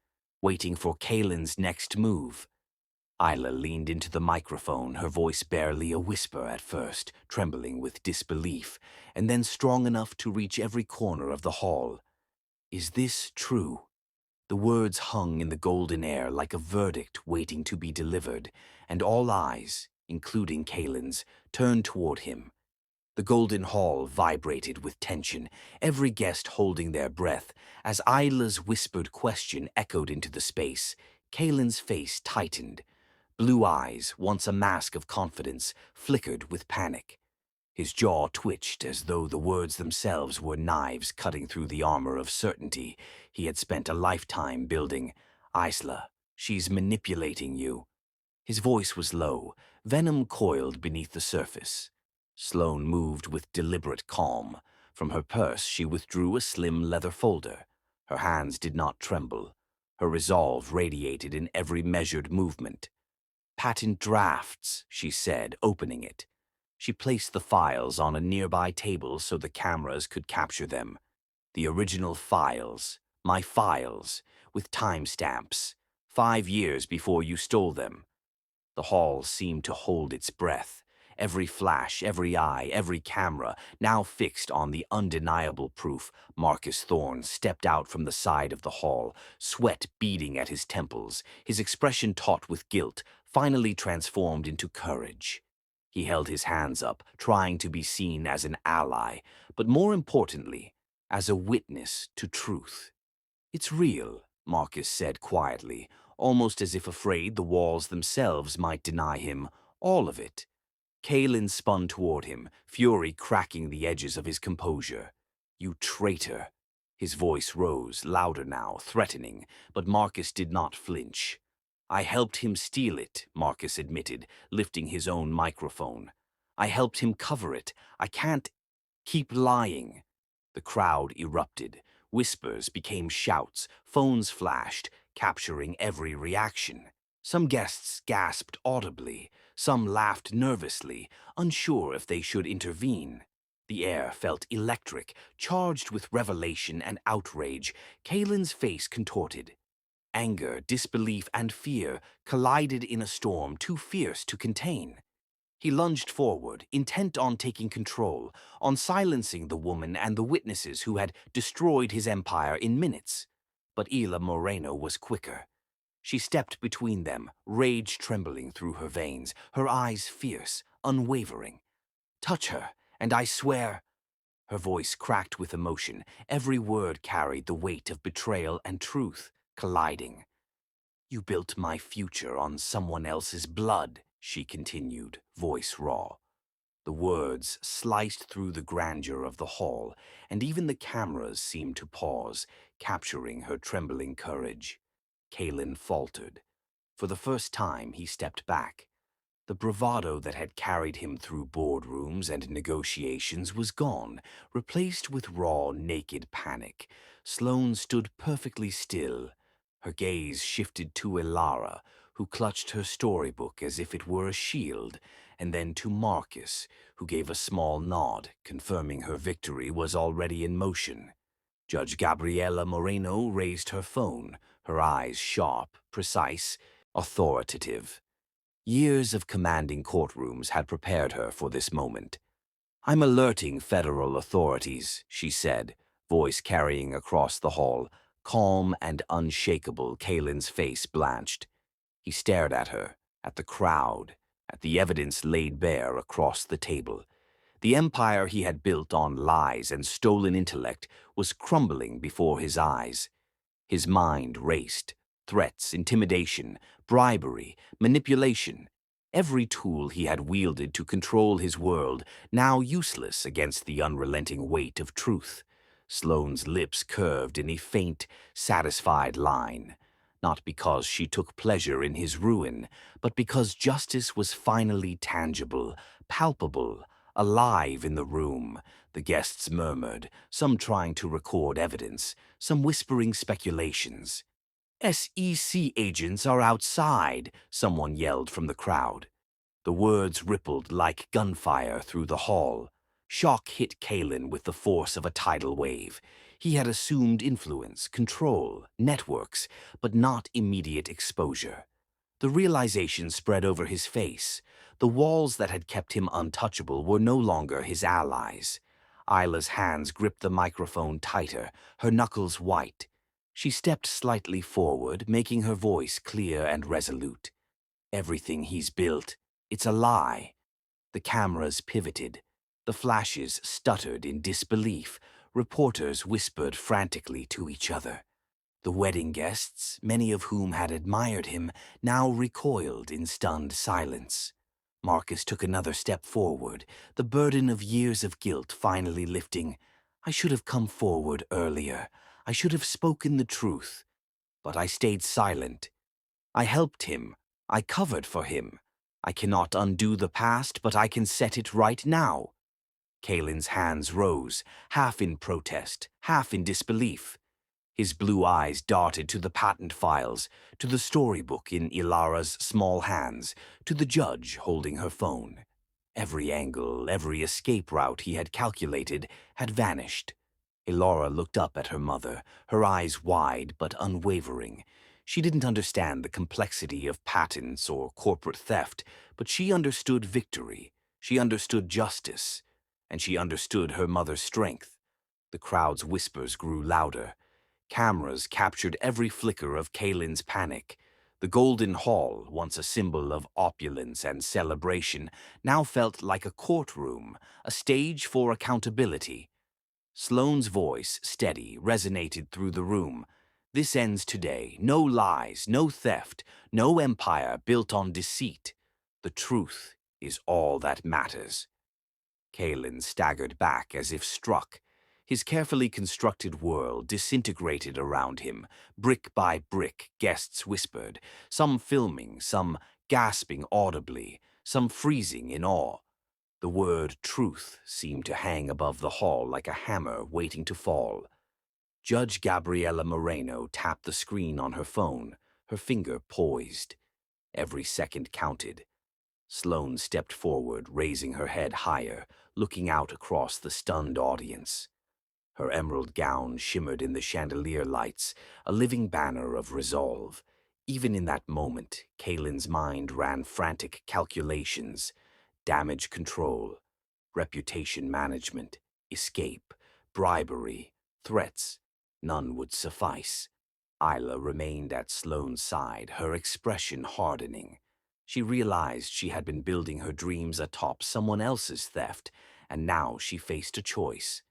for Kalen's next move. Isla leaned into the microphone, her voice barely a whisper at first, trembling with disbelief, and then strong enough to reach every corner of the hall. "Is this true?" The words hung in the golden air like a verdict waiting to be delivered, and all eyes, including Kalen's, turned toward him. The golden hall vibrated with tension, every guest holding their breath. As Isla's whispered question echoed into the space, Kalen's face tightened. Blue eyes, once a mask of confidence, flickered with panic. His jaw twitched as though the words themselves were knives cutting through the armor of certainty he had spent a lifetime building. "Isla, she's manipulating you." His voice was low, venom coiled beneath the surface. Sloane moved with deliberate calm. From her purse she withdrew a slim leather folder. Her hands did not tremble. Her resolve radiated in every measured movement. "Patent drafts," she said, opening it. She placed the files on a nearby table so the cameras could capture them. The original files, my files, with timestamps, 5 years before you stole them. The hall seemed to hold its breath. Every flash, every eye, every camera, now fixed on the undeniable proof. Marcus Thorne stepped out from the side of the hall, sweat beading at his temples, his expression taut with guilt, finally transformed into courage. He held his hands up, trying to be seen as an ally, but more importantly, as a witness to truth. "It's real," Marcus said quietly, almost as if afraid the walls themselves might deny him all of it. Kalen spun toward him, fury cracking the edges of his composure. "You traitor!" His voice rose, louder now, threatening, but Marcus did not flinch. "I helped him steal it," Marcus admitted, lifting his own microphone. "I helped him cover it. I can't keep lying." The crowd erupted. Whispers became shouts. Phones flashed, capturing every reaction. Some guests gasped audibly. Some laughed nervously, unsure if they should intervene. The air felt electric, charged with revelation and outrage. Kalen's face contorted. Anger, disbelief, and fear collided in a storm too fierce to contain. He lunged forward, intent on taking control, on silencing the woman and the witnesses who had destroyed his empire in minutes. But Ila Moreno was quicker. She stepped between them, rage trembling through her veins, her eyes fierce, unwavering. "Touch her, and I swear—" Her voice cracked with emotion. Every word carried the weight of betrayal and truth, colliding. "You built my future on someone else's blood," she continued, voice raw. The words sliced through the grandeur of the hall, and even the cameras seemed to pause, capturing her trembling courage. Kalen faltered. For the first time, he stepped back. The bravado that had carried him through boardrooms and negotiations was gone, replaced with raw, naked panic. Sloane stood perfectly still. Her gaze shifted to Ilara, who clutched her storybook as if it were a shield, and then to Marcus, who gave a small nod, confirming her victory was already in motion. Judge Gabriela Moreno raised her phone, her eyes sharp, precise, authoritative. Years of commanding courtrooms had prepared her for this moment. "I'm alerting federal authorities," she said, voice carrying across the hall. Calm and unshakable, Kalen's face blanched. He stared at her, at the crowd, at the evidence laid bare across the table. The empire he had built on lies and stolen intellect was crumbling before his eyes. His mind raced. Threats, intimidation, bribery, manipulation. Every tool he had wielded to control his world, now useless against the unrelenting weight of truth. Sloane's lips curved in a faint, satisfied line. Not because she took pleasure in his ruin, but because justice was finally tangible, palpable, alive in the room. The guests murmured, some trying to record evidence, some whispering speculations. "SEC agents are outside," someone yelled from the crowd. The words rippled like gunfire through the hall. Shock hit Kalen with the force of a tidal wave. He had assumed influence, control, networks, but not immediate exposure. The realization spread over his face. The walls that had kept him untouchable were no longer his allies. Isla's hands gripped the microphone tighter, her knuckles white. She stepped slightly forward, making her voice clear and resolute. "Everything he's built, it's a lie." The cameras pivoted. The flashes stuttered in disbelief. Reporters whispered frantically to each other. The wedding guests, many of whom had admired him, now recoiled in stunned silence. Marcus took another step forward, the burden of years of guilt finally lifting. "I should have come forward earlier. I should have spoken the truth. But I stayed silent. I helped him. I covered for him. I cannot undo the past, but I can set it right now." Kalen's hands rose, half in protest, half in disbelief. His blue eyes darted to the patent files, to the storybook in Ilara's small hands, to the judge holding her phone. Every angle, every escape route he had calculated had vanished. Ilara looked up at her mother, her eyes wide but unwavering. She didn't understand the complexity of patents or corporate theft, but she understood victory. She understood justice. And she understood her mother's strength. The crowd's whispers grew louder. Cameras captured every flicker of Kalen's panic. The Golden Hall, once a symbol of opulence and celebration, now felt like a courtroom, a stage for accountability. Sloane's voice, steady, resonated through the room. "This ends today. No lies, no theft, no empire built on deceit. The truth is all that matters." Kalen staggered back as if struck. His carefully constructed world disintegrated around him. Brick by brick, guests whispered, some filming, some gasping audibly, some freezing in awe. The word truth seemed to hang above the hall like a hammer waiting to fall. Judge Gabriela Moreno tapped the screen on her phone, her finger poised. Every second counted. Sloane stepped forward, raising her head higher, looking out across the stunned audience. Her emerald gown shimmered in the chandelier lights, a living banner of resolve. Even in that moment, Kalen's mind ran frantic calculations. Damage control, reputation management, escape, bribery, threats. None would suffice. Isla remained at Sloane's side, her expression hardening. She realized she had been building her dreams atop someone else's theft, and now she faced a choice.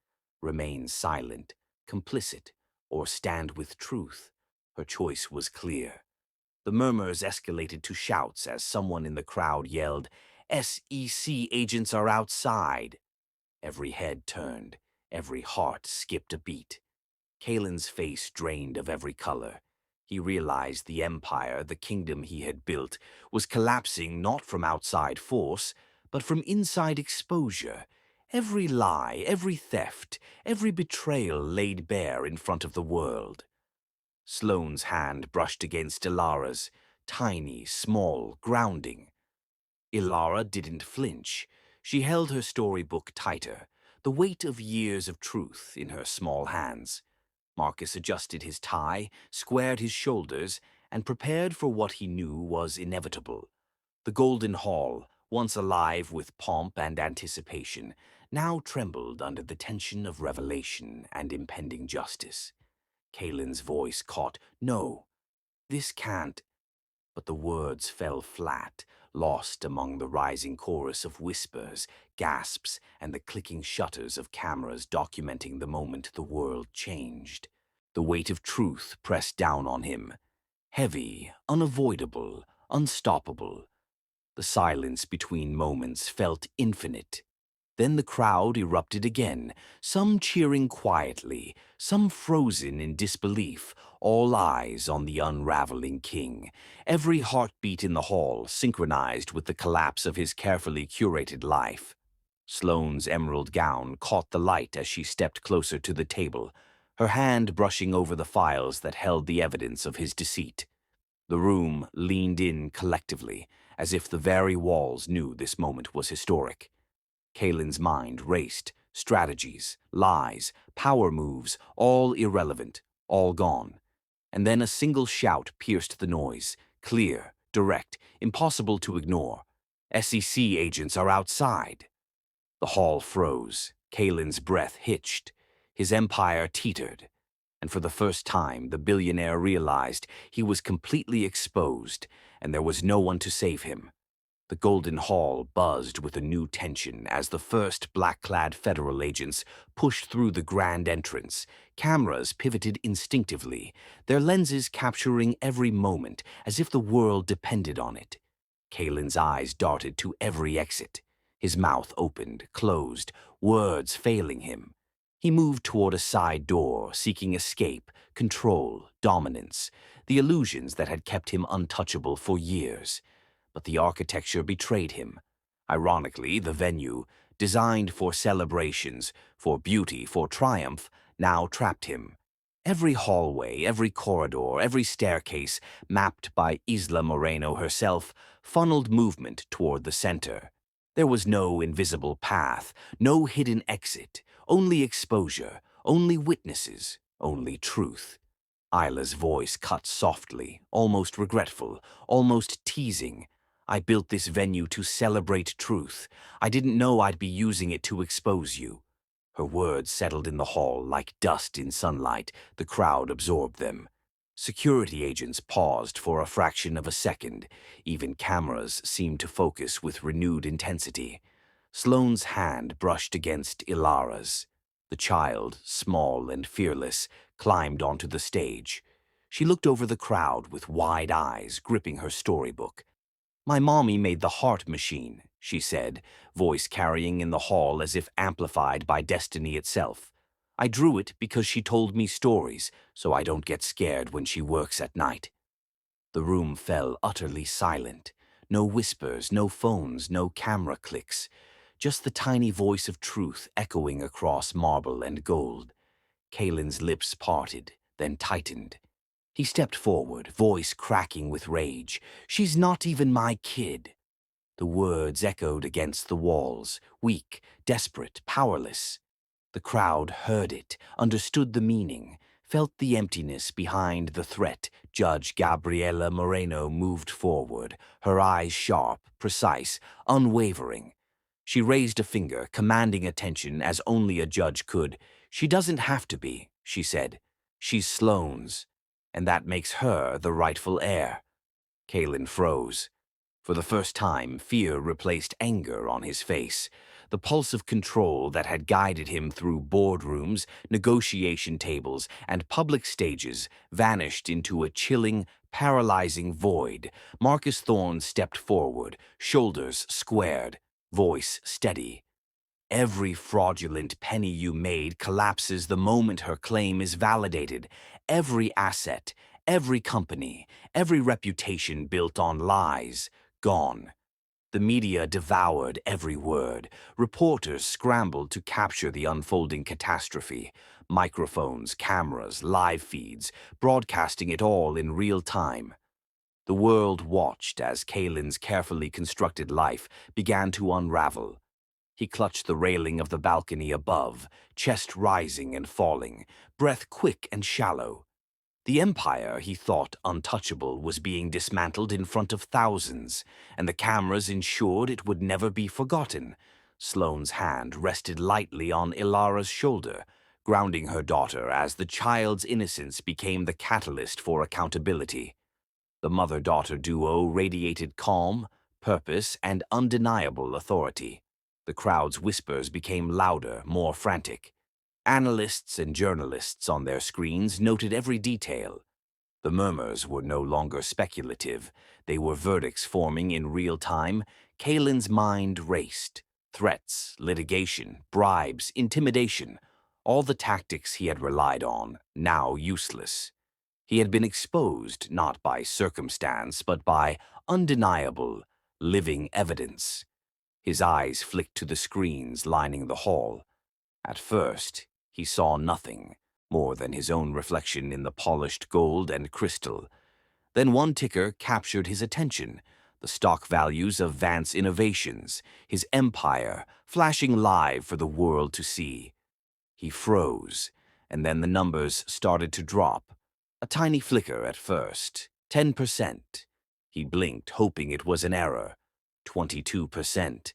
Remain silent, complicit, or stand with truth. Her choice was clear. The murmurs escalated to shouts as someone in the crowd yelled, SEC agents are outside. Every head turned, every heart skipped a beat. Kalen's face drained of every color. He realized the empire, the kingdom he had built, was collapsing not from outside force, but from inside exposure. Every lie, every theft, every betrayal laid bare in front of the world. Sloane's hand brushed against Ilara's, tiny, small, grounding. Ilara didn't flinch. She held her storybook tighter, the weight of years of truth in her small hands. Marcus adjusted his tie, squared his shoulders, and prepared for what he knew was inevitable. The Golden Hall, once alive with pomp and anticipation, now trembled under the tension of revelation and impending justice. Kalen's voice caught, "No, this can't," but the words fell flat, lost among the rising chorus of whispers, gasps, and the clicking shutters of cameras documenting the moment the world changed. The weight of truth pressed down on him. Heavy, unavoidable, unstoppable. The silence between moments felt infinite. Then the crowd erupted again, some cheering quietly, some frozen in disbelief, all eyes on the unraveling king. Every heartbeat in the hall synchronized with the collapse of his carefully curated life. Sloane's emerald gown caught the light as she stepped closer to the table, her hand brushing over the files that held the evidence of his deceit. The room leaned in collectively, as if the very walls knew this moment was historic. Kalen's mind raced, strategies, lies, power moves, all irrelevant, all gone. And then a single shout pierced the noise, clear, direct, impossible to ignore. SEC agents are outside. The hall froze. Kalen's breath hitched. His empire teetered. And for the first time, the billionaire realized he was completely exposed, and there was no one to save him. The Golden Hall buzzed with a new tension as the first black-clad federal agents pushed through the grand entrance. Cameras pivoted instinctively, their lenses capturing every moment as if the world depended on it. Kalen's eyes darted to every exit. His mouth opened, closed, words failing him. He moved toward a side door, seeking escape, control, dominance, the illusions that had kept him untouchable for years. But the architecture betrayed him. Ironically, the venue, designed for celebrations, for beauty, for triumph, now trapped him. Every hallway, every corridor, every staircase, mapped by Isla Moreno herself, funneled movement toward the center. There was no invisible path, no hidden exit, only exposure, only witnesses, only truth. Isla's voice cut softly, almost regretful, almost teasing. "I built this venue to celebrate truth. I didn't know I'd be using it to expose you." Her words settled in the hall like dust in sunlight. The crowd absorbed them. Security agents paused for a fraction of a second. Even cameras seemed to focus with renewed intensity. Sloane's hand brushed against Ilara's. The child, small and fearless, climbed onto the stage. She looked over the crowd with wide eyes, gripping her storybook. "My mommy made the heart machine," she said, voice carrying in the hall as if amplified by destiny itself. "I drew it because she told me stories, so I don't get scared when she works at night." The room fell utterly silent. No whispers, no phones, no camera clicks. Just the tiny voice of truth echoing across marble and gold. Kalen's lips parted, then tightened. He stepped forward, voice cracking with rage. "She's not even my kid." The words echoed against the walls, weak, desperate, powerless. The crowd heard it, understood the meaning, felt the emptiness behind the threat. Judge Gabriela Moreno moved forward, her eyes sharp, precise, unwavering. She raised a finger, commanding attention as only a judge could. "She doesn't have to be," she said. "She's Sloane's, and that makes her the rightful heir." Kalen froze. For the first time, fear replaced anger on his face. The pulse of control that had guided him through boardrooms, negotiation tables, and public stages vanished into a chilling, paralyzing void. Marcus Thorne stepped forward, shoulders squared, voice steady. Every fraudulent penny you made collapses the moment her claim is validated. Every asset, every company, every reputation built on lies, gone. The media devoured every word. Reporters scrambled to capture the unfolding catastrophe. Microphones, cameras, live feeds, broadcasting it all in real time. The world watched as Kalen's carefully constructed life began to unravel. He clutched the railing of the balcony above, chest rising and falling, breath quick and shallow. The empire he thought untouchable was being dismantled in front of thousands, and the cameras ensured it would never be forgotten. Sloane's hand rested lightly on Ilara's shoulder, grounding her daughter as the child's innocence became the catalyst for accountability. The mother-daughter duo radiated calm, purpose, and undeniable authority. The crowd's whispers became louder, more frantic. Analysts and journalists on their screens noted every detail. The murmurs were no longer speculative. They were verdicts forming in real time. Kalen's mind raced. Threats, litigation, bribes, intimidation. All the tactics he had relied on, now useless. He had been exposed not by circumstance, but by undeniable, living evidence. His eyes flicked to the screens lining the hall. At first, he saw nothing more than his own reflection in the polished gold and crystal. Then one ticker captured his attention, the stock values of Vance Innovations, his empire, flashing live for the world to see. He froze, and then the numbers started to drop. A tiny flicker at first, 10%. He blinked, hoping it was an error. 22%.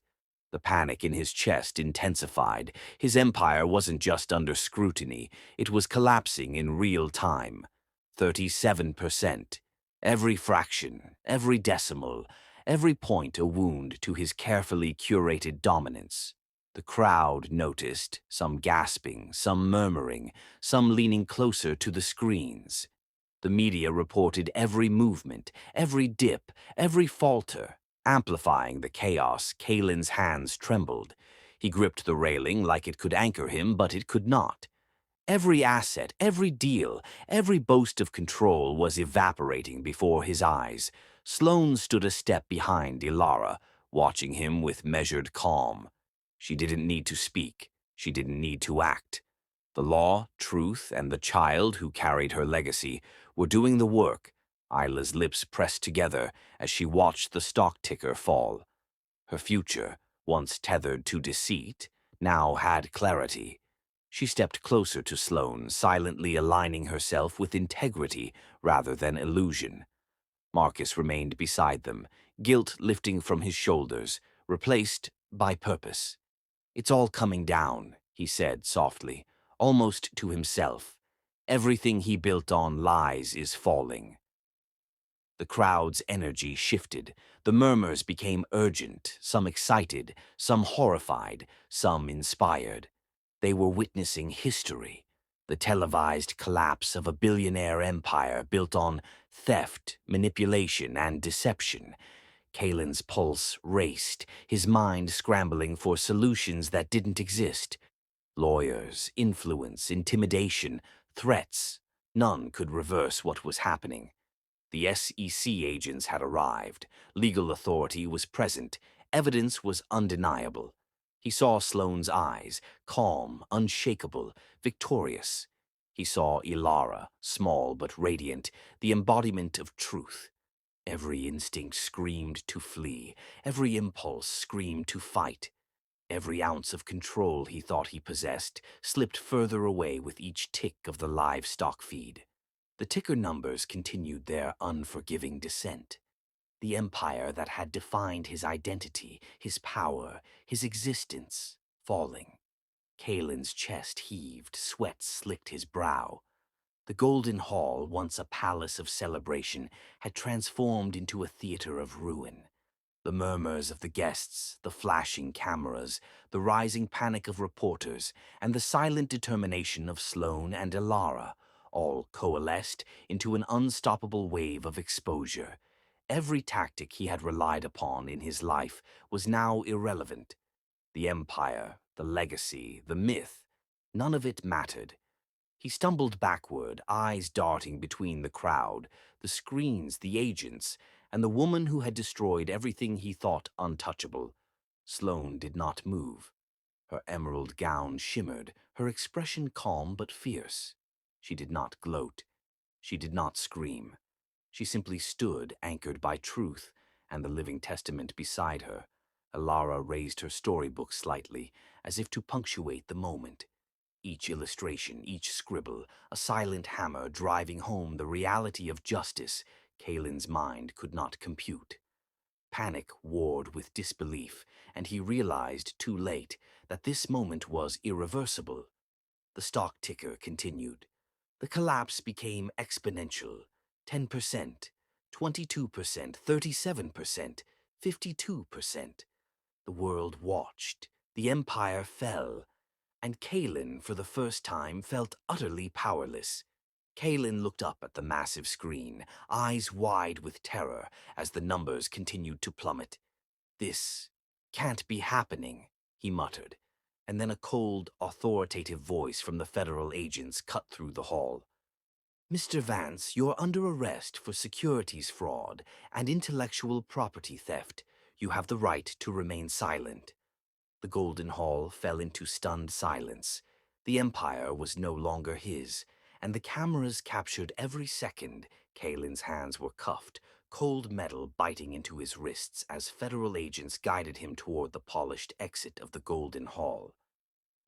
The panic in his chest intensified. His empire wasn't just under scrutiny, it was collapsing in real time. 37%. Every fraction, every decimal, every point a wound to his carefully curated dominance. The crowd noticed, some gasping, some murmuring, some leaning closer to the screens. The media reported every movement, every dip, every falter. Amplifying the chaos, Kalen's hands trembled. He gripped the railing like it could anchor him, but it could not. Every asset, every deal, every boast of control was evaporating before his eyes. Sloane stood a step behind Ilara, watching him with measured calm. She didn't need to speak. She didn't need to act. The law, truth, and the child who carried her legacy were doing the work. Isla's lips pressed together as she watched the stock ticker fall. Her future, once tethered to deceit, now had clarity. She stepped closer to Sloane, silently aligning herself with integrity rather than illusion. Marcus remained beside them, guilt lifting from his shoulders, replaced by purpose. "It's all coming down," he said softly, almost to himself. "Everything he built on lies is falling." The crowd's energy shifted. The murmurs became urgent, some excited, some horrified, some inspired. They were witnessing history, the televised collapse of a billionaire empire built on theft, manipulation, and deception. Kalen's pulse raced, his mind scrambling for solutions that didn't exist. Lawyers, influence, intimidation, threats. None could reverse what was happening. The SEC agents had arrived. Legal authority was present. Evidence was undeniable. He saw Sloane's eyes, calm, unshakable, victorious. He saw Ilara, small but radiant, the embodiment of truth. Every instinct screamed to flee. Every impulse screamed to fight. Every ounce of control he thought he possessed slipped further away with each tick of the live stock feed. The ticker numbers continued their unforgiving descent. The empire that had defined his identity, his power, his existence, falling. Kalen's chest heaved, sweat slicked his brow. The Golden Hall, once a palace of celebration, had transformed into a theater of ruin. The murmurs of the guests, the flashing cameras, the rising panic of reporters, and the silent determination of Sloane and Ilara, all coalesced into an unstoppable wave of exposure. Every tactic he had relied upon in his life was now irrelevant. The empire, the legacy, the myth, none of it mattered. He stumbled backward, eyes darting between the crowd, the screens, the agents, and the woman who had destroyed everything he thought untouchable. Sloane did not move. Her emerald gown shimmered, her expression calm but fierce. She did not gloat. She did not scream. She simply stood, anchored by truth and the living testament beside her. Alara raised her storybook slightly, as if to punctuate the moment. Each illustration, each scribble, a silent hammer driving home the reality of justice Kalen's mind could not compute. Panic warred with disbelief, and he realized too late that this moment was irreversible. The stock ticker continued. The collapse became exponential. 10%, 22%, 37%, 52%. The world watched. The empire fell. And Kalen, for the first time, felt utterly powerless. Kalen looked up at the massive screen, eyes wide with terror as the numbers continued to plummet. "This can't be happening," he muttered, and then a cold, authoritative voice from the federal agents cut through the hall. "Mr. Vance, you're under arrest for securities fraud and intellectual property theft. You have the right to remain silent." The Golden Hall fell into stunned silence. The empire was no longer his, and the cameras captured every second. Kalen's hands were cuffed, cold metal biting into his wrists as federal agents guided him toward the polished exit of the Golden Hall.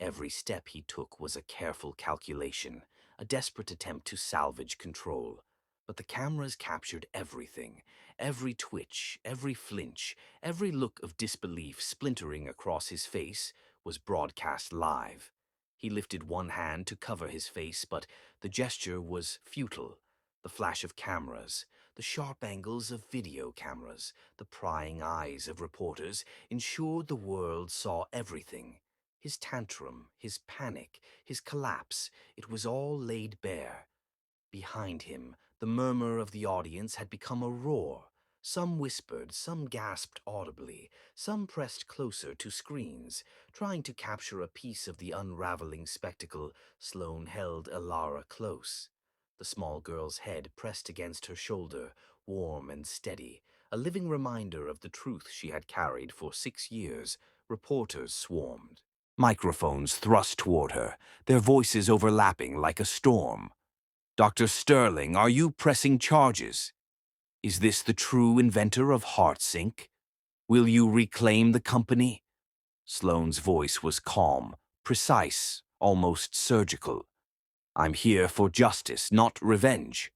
Every step he took was a careful calculation, a desperate attempt to salvage control. But the cameras captured everything, every twitch, every flinch, every look of disbelief splintering across his face was broadcast live. He lifted one hand to cover his face, but the gesture was futile. The flash of cameras, the sharp angles of video cameras, the prying eyes of reporters ensured the world saw everything. His tantrum, his panic, his collapse, it was all laid bare. Behind him, the murmur of the audience had become a roar. Some whispered, some gasped audibly, some pressed closer to screens, trying to capture a piece of the unraveling spectacle. Sloane held Alara close. The small girl's head pressed against her shoulder, warm and steady, a living reminder of the truth she had carried for 6 years. Reporters swarmed. Microphones thrust toward her, their voices overlapping like a storm. "Dr. Sterling, are you pressing charges? Is this the true inventor of HeartSync? Will you reclaim the company?" Sloane's voice was calm, precise, almost surgical. "I'm here for justice, not revenge."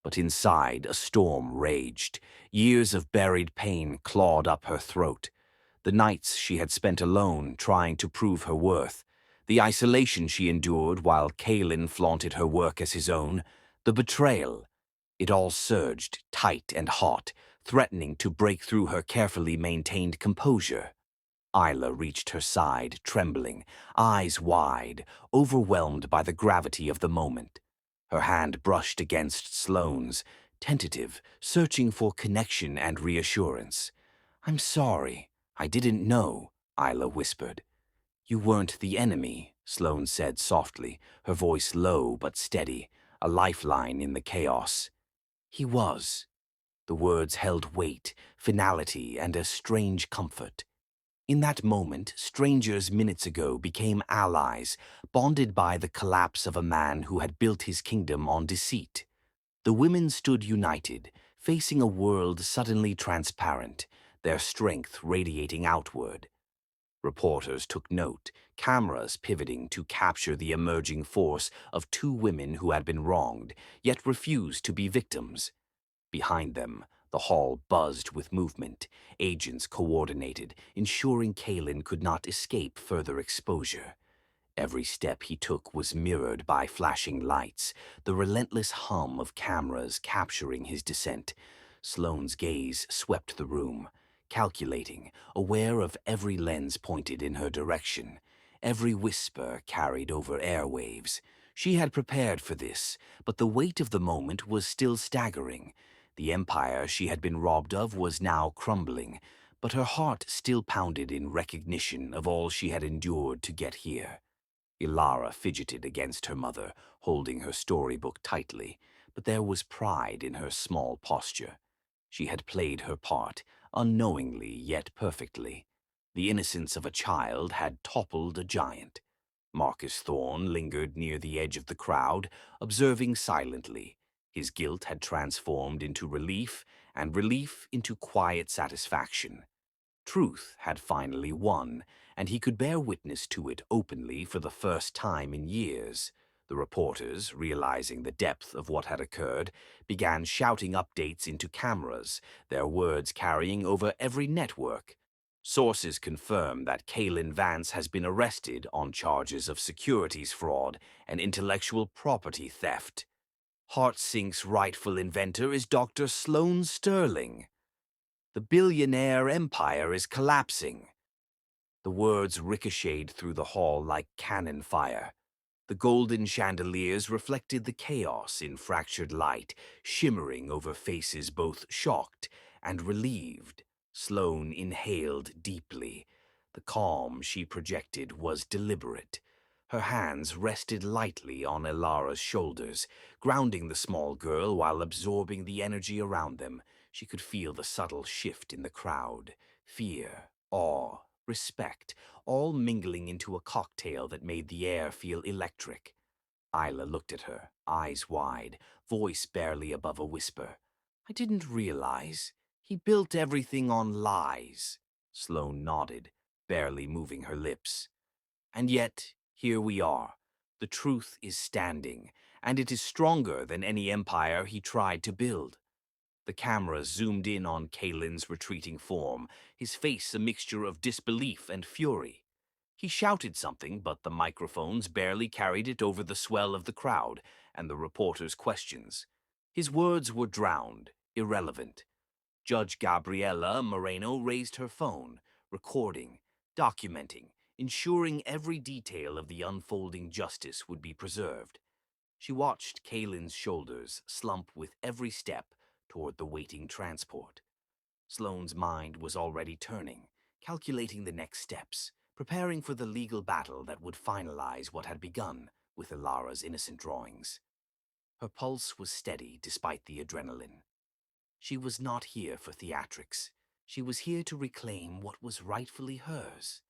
But inside, a storm raged. Years of buried pain clawed up her throat. The nights she had spent alone trying to prove her worth, the isolation she endured while Kalen flaunted her work as his own, the betrayal. It all surged, tight and hot, threatening to break through her carefully maintained composure. Isla reached her side, trembling, eyes wide, overwhelmed by the gravity of the moment. Her hand brushed against Sloane's, tentative, searching for connection and reassurance. "I'm sorry. I didn't know," Isla whispered. "You weren't the enemy," Sloane said softly, her voice low but steady, a lifeline in the chaos. "He was." The words held weight, finality, and a strange comfort. In that moment, strangers minutes ago became allies, bonded by the collapse of a man who had built his kingdom on deceit. The women stood united, facing a world suddenly transparent, their strength radiating outward. Reporters took note, cameras pivoting to capture the emerging force of two women who had been wronged, yet refused to be victims. Behind them, the hall buzzed with movement. Agents coordinated, ensuring Kalen could not escape further exposure. Every step he took was mirrored by flashing lights, the relentless hum of cameras capturing his descent. Sloane's gaze swept the room, calculating, aware of every lens pointed in her direction. Every whisper carried over airwaves. She had prepared for this, but the weight of the moment was still staggering. The empire she had been robbed of was now crumbling, but her heart still pounded in recognition of all she had endured to get here. Ilara fidgeted against her mother, holding her storybook tightly, but there was pride in her small posture. She had played her part, unknowingly yet perfectly. The innocence of a child had toppled a giant. Marcus Thorne lingered near the edge of the crowd, observing silently. His guilt had transformed into relief, and relief into quiet satisfaction. Truth had finally won, and he could bear witness to it openly for the first time in years. The reporters, realizing the depth of what had occurred, began shouting updates into cameras, their words carrying over every network. Sources confirm that Kaylin Vance has been arrested on charges of securities fraud and intellectual property theft. HeartSync's rightful inventor is Dr. Sloane Sterling. The billionaire empire is collapsing. The words ricocheted through the hall like cannon fire. The golden chandeliers reflected the chaos in fractured light, shimmering over faces both shocked and relieved. Sloane inhaled deeply. The calm she projected was deliberate. Her hands rested lightly on Ilara's shoulders, grounding the small girl while absorbing the energy around them. She could feel the subtle shift in the crowd. Fear, awe, respect, all mingling into a cocktail that made the air feel electric. Isla looked at her, eyes wide, voice barely above a whisper. "I didn't realize. He built everything on lies." Sloane nodded, barely moving her lips. "And yet, here we are. The truth is standing, and it is stronger than any empire he tried to build." The camera zoomed in on Kaylin's retreating form, his face a mixture of disbelief and fury. He shouted something, but the microphones barely carried it over the swell of the crowd and the reporters' questions. His words were drowned, irrelevant. Judge Gabriela Moreno raised her phone, recording, documenting, ensuring every detail of the unfolding justice would be preserved. She watched Kaylin's shoulders slump with every step toward the waiting transport. Sloane's mind was already turning, calculating the next steps, preparing for the legal battle that would finalize what had begun with Ilara's innocent drawings. Her pulse was steady despite the adrenaline. She was not here for theatrics. She was here to reclaim what was rightfully hers.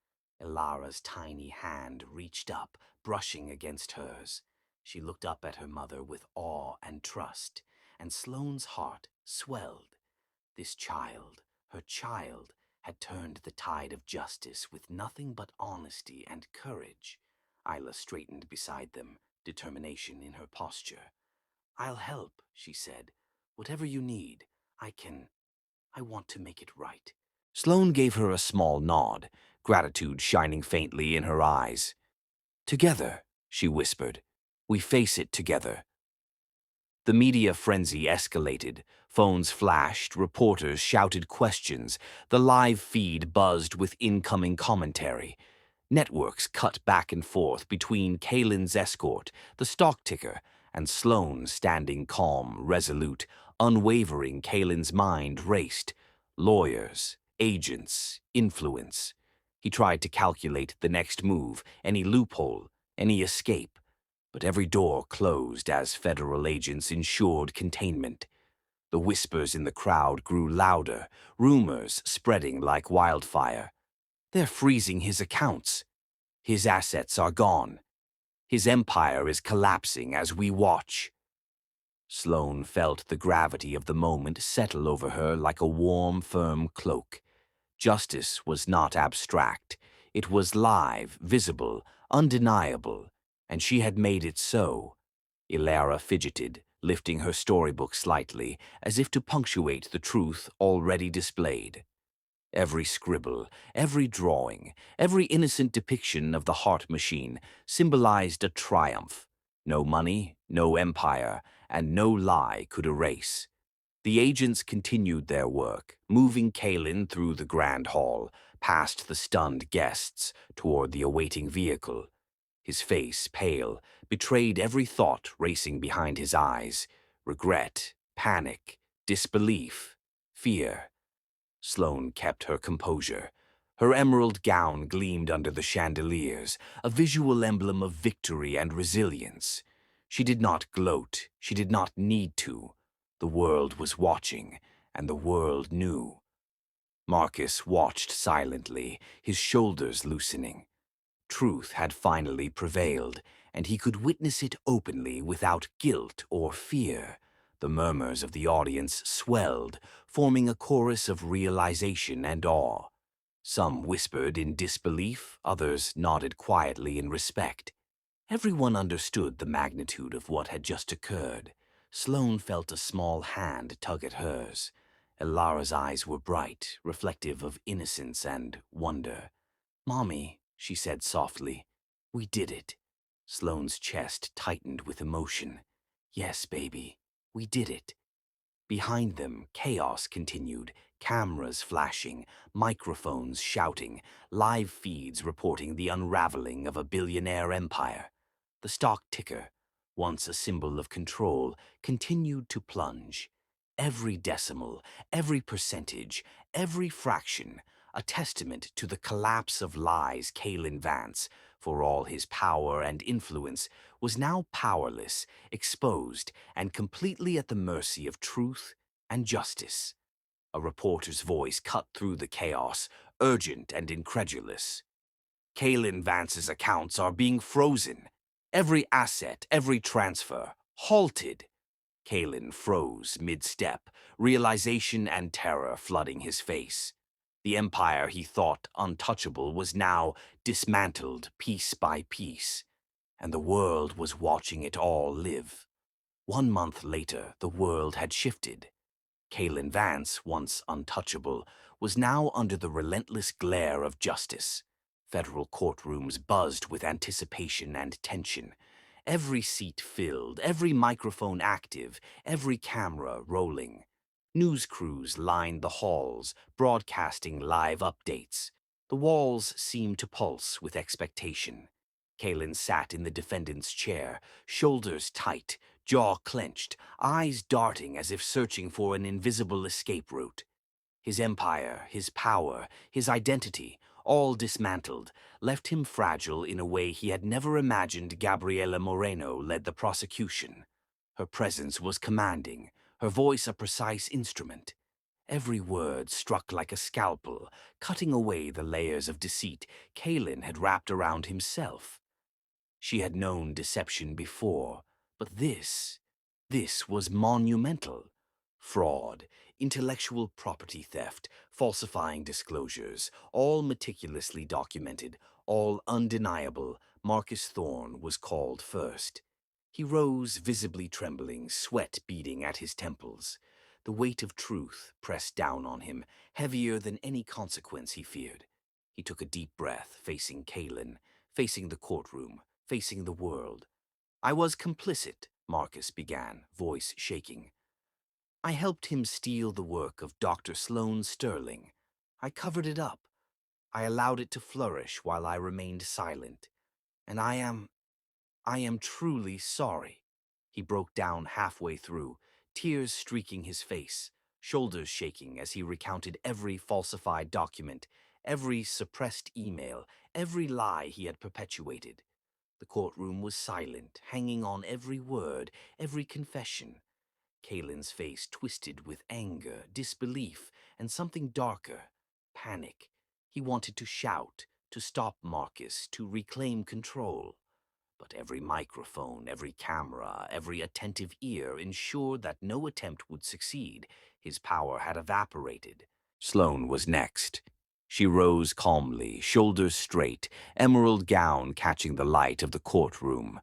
Ilara's tiny hand reached up, brushing against hers. She looked up at her mother with awe and trust, and Sloane's heart swelled. This child, her child, had turned the tide of justice with nothing but honesty and courage. Isla straightened beside them, determination in her posture. "I'll help," she said. "Whatever you need, I want to make it right." Sloane gave her a small nod, gratitude shining faintly in her eyes. "Together," she whispered. "We face it together." The media frenzy escalated. Phones flashed, reporters shouted questions, the live feed buzzed with incoming commentary. Networks cut back and forth between Kaylin's escort, the stock ticker, and Sloane standing calm, resolute, unwavering. Kaylin's mind raced. Lawyers, agents, influence. He tried to calculate the next move, any loophole, any escape. But every door closed as federal agents ensured containment. The whispers in the crowd grew louder, rumors spreading like wildfire. "They're freezing his accounts. His assets are gone. His empire is collapsing as we watch." Sloane felt the gravity of the moment settle over her like a warm, firm cloak. Justice was not abstract. It was live, visible, undeniable, and she had made it so. Ilara fidgeted, lifting her storybook slightly, as if to punctuate the truth already displayed. Every scribble, every drawing, every innocent depiction of the heart machine symbolized a triumph. No money, no empire, and no lie could erase. The agents continued their work, moving Kaylin through the grand hall, past the stunned guests, toward the awaiting vehicle. His face, pale, betrayed every thought racing behind his eyes. Regret, panic, disbelief, fear. Sloane kept her composure. Her emerald gown gleamed under the chandeliers, a visual emblem of victory and resilience. She did not gloat. She did not need to. The world was watching, and the world knew. Marcus watched silently, his shoulders loosening. Truth had finally prevailed, and he could witness it openly without guilt or fear. The murmurs of the audience swelled, forming a chorus of realization and awe. Some whispered in disbelief, others nodded quietly in respect. Everyone understood the magnitude of what had just occurred. Sloane felt a small hand tug at hers. Elara's eyes were bright, reflective of innocence and wonder. "Mommy," she said softly, "we did it." Sloane's chest tightened with emotion. "Yes, baby, we did it." Behind them, chaos continued, cameras flashing, microphones shouting, live feeds reporting the unraveling of a billionaire empire. The stock ticker, once a symbol of control, continued to plunge. Every decimal, every percentage, every fraction, a testament to the collapse of lies. Kalen Vance, for all his power and influence, was now powerless, exposed, and completely at the mercy of truth and justice. A reporter's voice cut through the chaos, urgent and incredulous. "Kalen Vance's accounts are being frozen. Every asset, every transfer, halted." Kalen froze mid-step, realization and terror flooding his face. The empire he thought untouchable was now dismantled piece by piece, and the world was watching it all live. 1 month later, the world had shifted. Kalen Vance, once untouchable, was now under the relentless glare of justice. Federal courtrooms buzzed with anticipation and tension. Every seat filled, every microphone active, every camera rolling. News crews lined the halls, broadcasting live updates. The walls seemed to pulse with expectation. Kalen sat in the defendant's chair, shoulders tight, jaw clenched, eyes darting as if searching for an invisible escape route. His empire, his power, his identity, all dismantled, left him fragile in a way he had never imagined. Gabriela Moreno led the prosecution. Her presence was commanding, her voice a precise instrument. Every word struck like a scalpel, cutting away the layers of deceit Kalen had wrapped around himself. She had known deception before, but this was monumental. Fraud, intellectual property theft, falsifying disclosures, all meticulously documented, all undeniable. Marcus Thorne was called first. He rose, visibly trembling, sweat beading at his temples. The weight of truth pressed down on him, heavier than any consequence he feared. He took a deep breath, facing Kalen, facing the courtroom, facing the world. "I was complicit," Marcus began, voice shaking. "I helped him steal the work of Dr. Sloane Sterling. I covered it up. I allowed it to flourish while I remained silent. And I am truly sorry." He broke down halfway through, tears streaking his face, shoulders shaking as he recounted every falsified document, every suppressed email, every lie he had perpetuated. The courtroom was silent, hanging on every word, every confession. Kalen's face twisted with anger, disbelief, and something darker, panic. He wanted to shout, to stop Marcus, to reclaim control. But every microphone, every camera, every attentive ear ensured that no attempt would succeed. His power had evaporated. Sloane was next. She rose calmly, shoulders straight, emerald gown catching the light of the courtroom.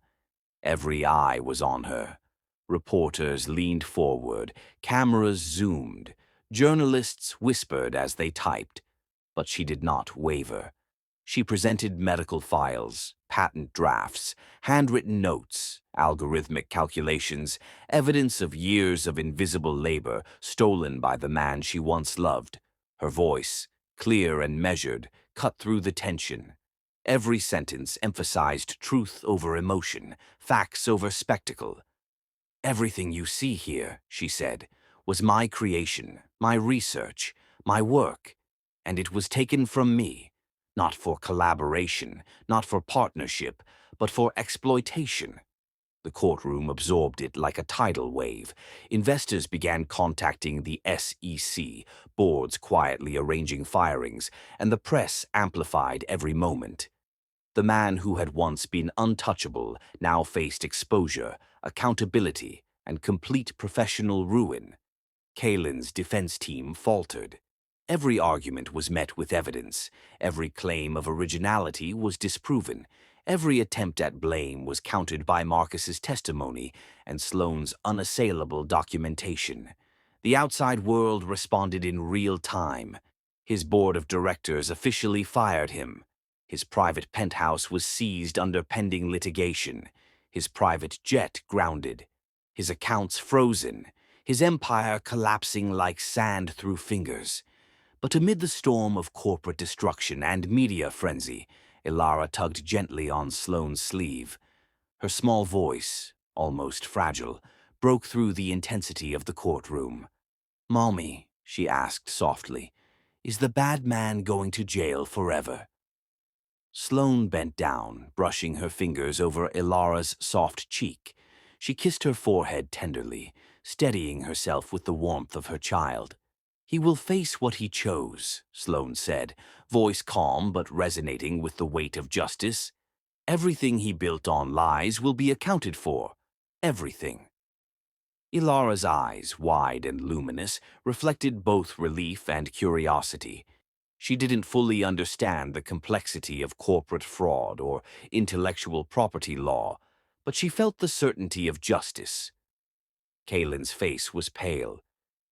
Every eye was on her. Reporters leaned forward, cameras zoomed, journalists whispered as they typed. But she did not waver. She presented medical files, patent drafts, handwritten notes, algorithmic calculations, evidence of years of invisible labor stolen by the man she once loved. Her voice, clear and measured, cut through the tension. Every sentence emphasized truth over emotion, facts over spectacle. "Everything you see here," she said, "was my creation, my research, my work, and it was taken from me, not for collaboration, not for partnership, but for exploitation." The courtroom absorbed it like a tidal wave. Investors began contacting the SEC, boards quietly arranging firings, and the press amplified every moment. The man who had once been untouchable now faced exposure, accountability, and complete professional ruin. Kalin's defense team faltered. Every argument was met with evidence. Every claim of originality was disproven. Every attempt at blame was countered by Marcus's testimony and Sloane's unassailable documentation. The outside world responded in real time. His board of directors officially fired him. His private penthouse was seized under pending litigation. His private jet grounded. His accounts frozen. His empire collapsing like sand through fingers. But amid the storm of corporate destruction and media frenzy, Ilara tugged gently on Sloane's sleeve. Her small voice, almost fragile, broke through the intensity of the courtroom. "Mommy," she asked softly, "is the bad man going to jail forever?" Sloane bent down, brushing her fingers over Ilara's soft cheek. She kissed her forehead tenderly, steadying herself with the warmth of her child. "He will face what he chose," Sloane said, voice calm but resonating with the weight of justice. "Everything he built on lies will be accounted for. Everything." Ilara's eyes, wide and luminous, reflected both relief and curiosity. She didn't fully understand the complexity of corporate fraud or intellectual property law, but she felt the certainty of justice. Kalen's face was pale.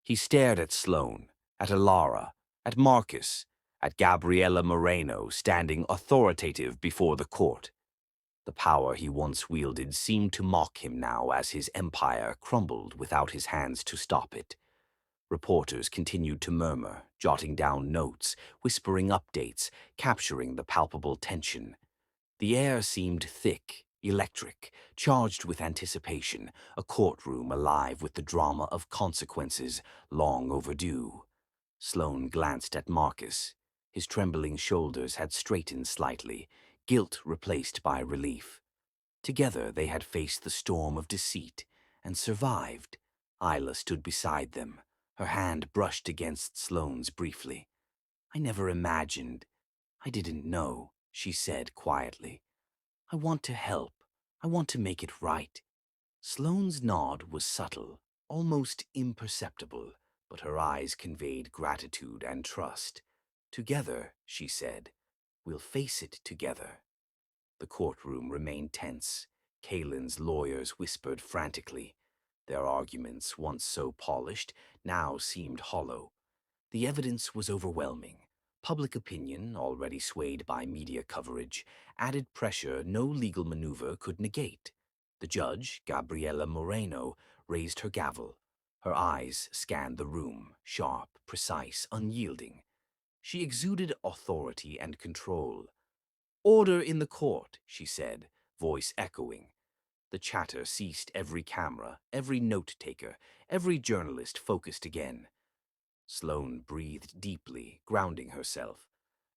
He stared at Sloane, at Ilara, at Marcus, at Gabriella Moreno standing authoritative before the court. The power he once wielded seemed to mock him now as his empire crumbled without his hands to stop it. Reporters continued to murmur, jotting down notes, whispering updates, capturing the palpable tension. The air seemed thick, electric, charged with anticipation, a courtroom alive with the drama of consequences long overdue. Sloane glanced at Marcus. His trembling shoulders had straightened slightly, guilt replaced by relief. Together they had faced the storm of deceit and survived. Isla stood beside them. Her hand brushed against Sloane's briefly. "I never imagined. I didn't know," she said quietly. "I want to help. I want to make it right." Sloane's nod was subtle, almost imperceptible, but her eyes conveyed gratitude and trust. "Together," she said, "we'll face it together." The courtroom remained tense. Kalen's lawyers whispered frantically. Their arguments, once so polished, now seemed hollow. The evidence was overwhelming. Public opinion, already swayed by media coverage, added pressure no legal maneuver could negate. The judge, Gabriela Moreno, raised her gavel. Her eyes scanned the room, sharp, precise, unyielding. She exuded authority and control. "Order in the court," she said, voice echoing. The chatter ceased. Every camera, every note-taker, every journalist focused again. Sloane breathed deeply, grounding herself.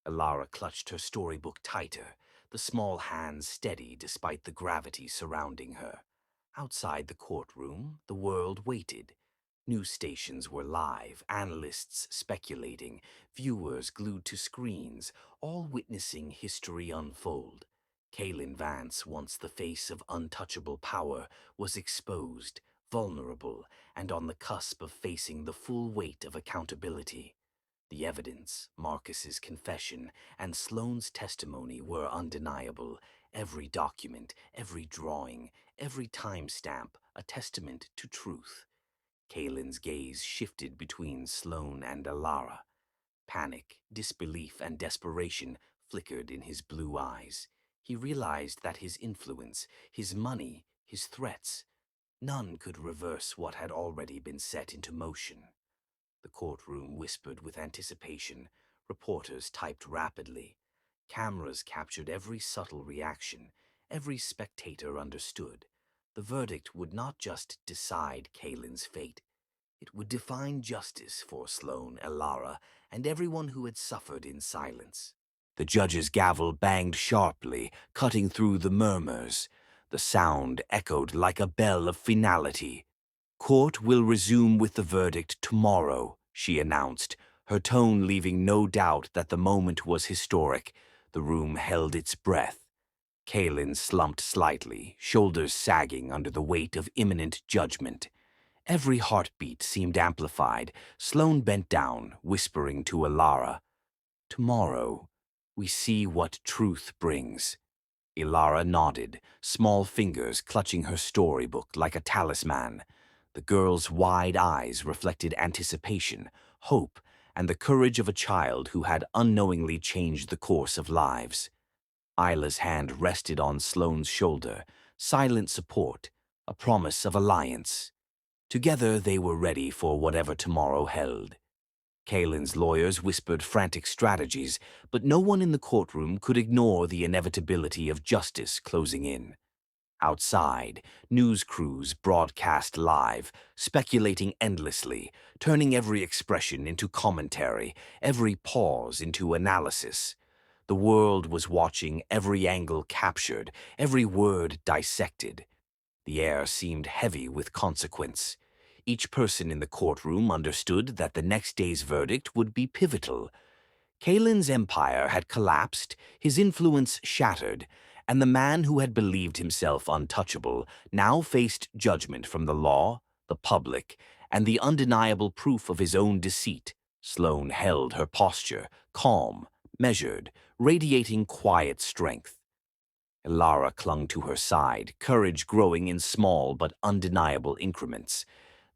Ilara clutched her storybook tighter, the small hands steady despite the gravity surrounding her. Outside the courtroom, the world waited. News stations were live, analysts speculating, viewers glued to screens, all witnessing history unfold. Kalen Vance, once the face of untouchable power, was exposed, vulnerable, and on the cusp of facing the full weight of accountability. The evidence, Marcus's confession, and Sloane's testimony were undeniable. Every document, every drawing, every timestamp, a testament to truth. Kalen's gaze shifted between Sloane and Ilara. Panic, disbelief, and desperation flickered in his blue eyes. He realized that his influence, his money, his threats, none could reverse what had already been set into motion. The courtroom whispered with anticipation. Reporters typed rapidly. Cameras captured every subtle reaction. Every spectator understood. The verdict would not just decide Kaylin's fate. It would define justice for Sloane, Elara, and everyone who had suffered in silence. The judge's gavel banged sharply, cutting through the murmurs. The sound echoed like a bell of finality. "Court will resume with the verdict tomorrow," she announced, her tone leaving no doubt that the moment was historic. The room held its breath. Kaylin slumped slightly, shoulders sagging under the weight of imminent judgment. Every heartbeat seemed amplified. Sloane bent down, whispering to Elara, "Tomorrow, we see what truth brings." Elara nodded, small fingers clutching her storybook like a talisman. The girl's wide eyes reflected anticipation, hope, and the courage of a child who had unknowingly changed the course of lives. Isla's hand rested on Sloane's shoulder, silent support, a promise of alliance. Together they were ready for whatever tomorrow held. Kaylin's lawyers whispered frantic strategies, but no one in the courtroom could ignore the inevitability of justice closing in. Outside, news crews broadcast live, speculating endlessly, turning every expression into commentary, every pause into analysis. The world was watching, every angle captured, every word dissected. The air seemed heavy with consequence. Each person in the courtroom understood that the next day's verdict would be pivotal. Kaylin's empire had collapsed, his influence shattered, and the man who had believed himself untouchable now faced judgment from the law, the public, and the undeniable proof of his own deceit. Sloane held her posture, calm, measured, radiating quiet strength. Elara clung to her side, courage growing in small but undeniable increments.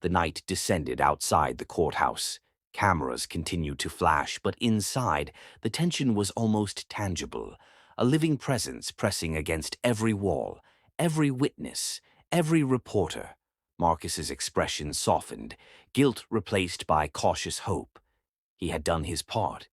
The night descended outside the courthouse. Cameras continued to flash, but inside, the tension was almost tangible, a living presence pressing against every wall, every witness, every reporter. Marcus's expression softened, guilt replaced by cautious hope. He had done his part.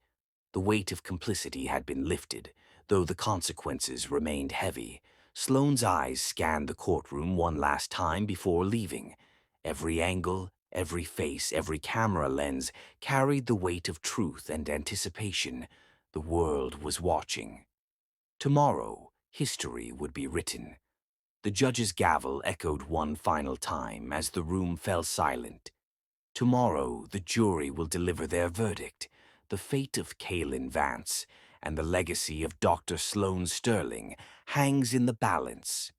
The weight of complicity had been lifted, though the consequences remained heavy. Sloane's eyes scanned the courtroom one last time before leaving. Every angle, every face, every camera lens carried the weight of truth and anticipation. The world was watching. Tomorrow, history would be written. The judge's gavel echoed one final time as the room fell silent. Tomorrow, the jury will deliver their verdict. The fate of Kaylin Vance and the legacy of Dr. Sloane Sterling hangs in the balance.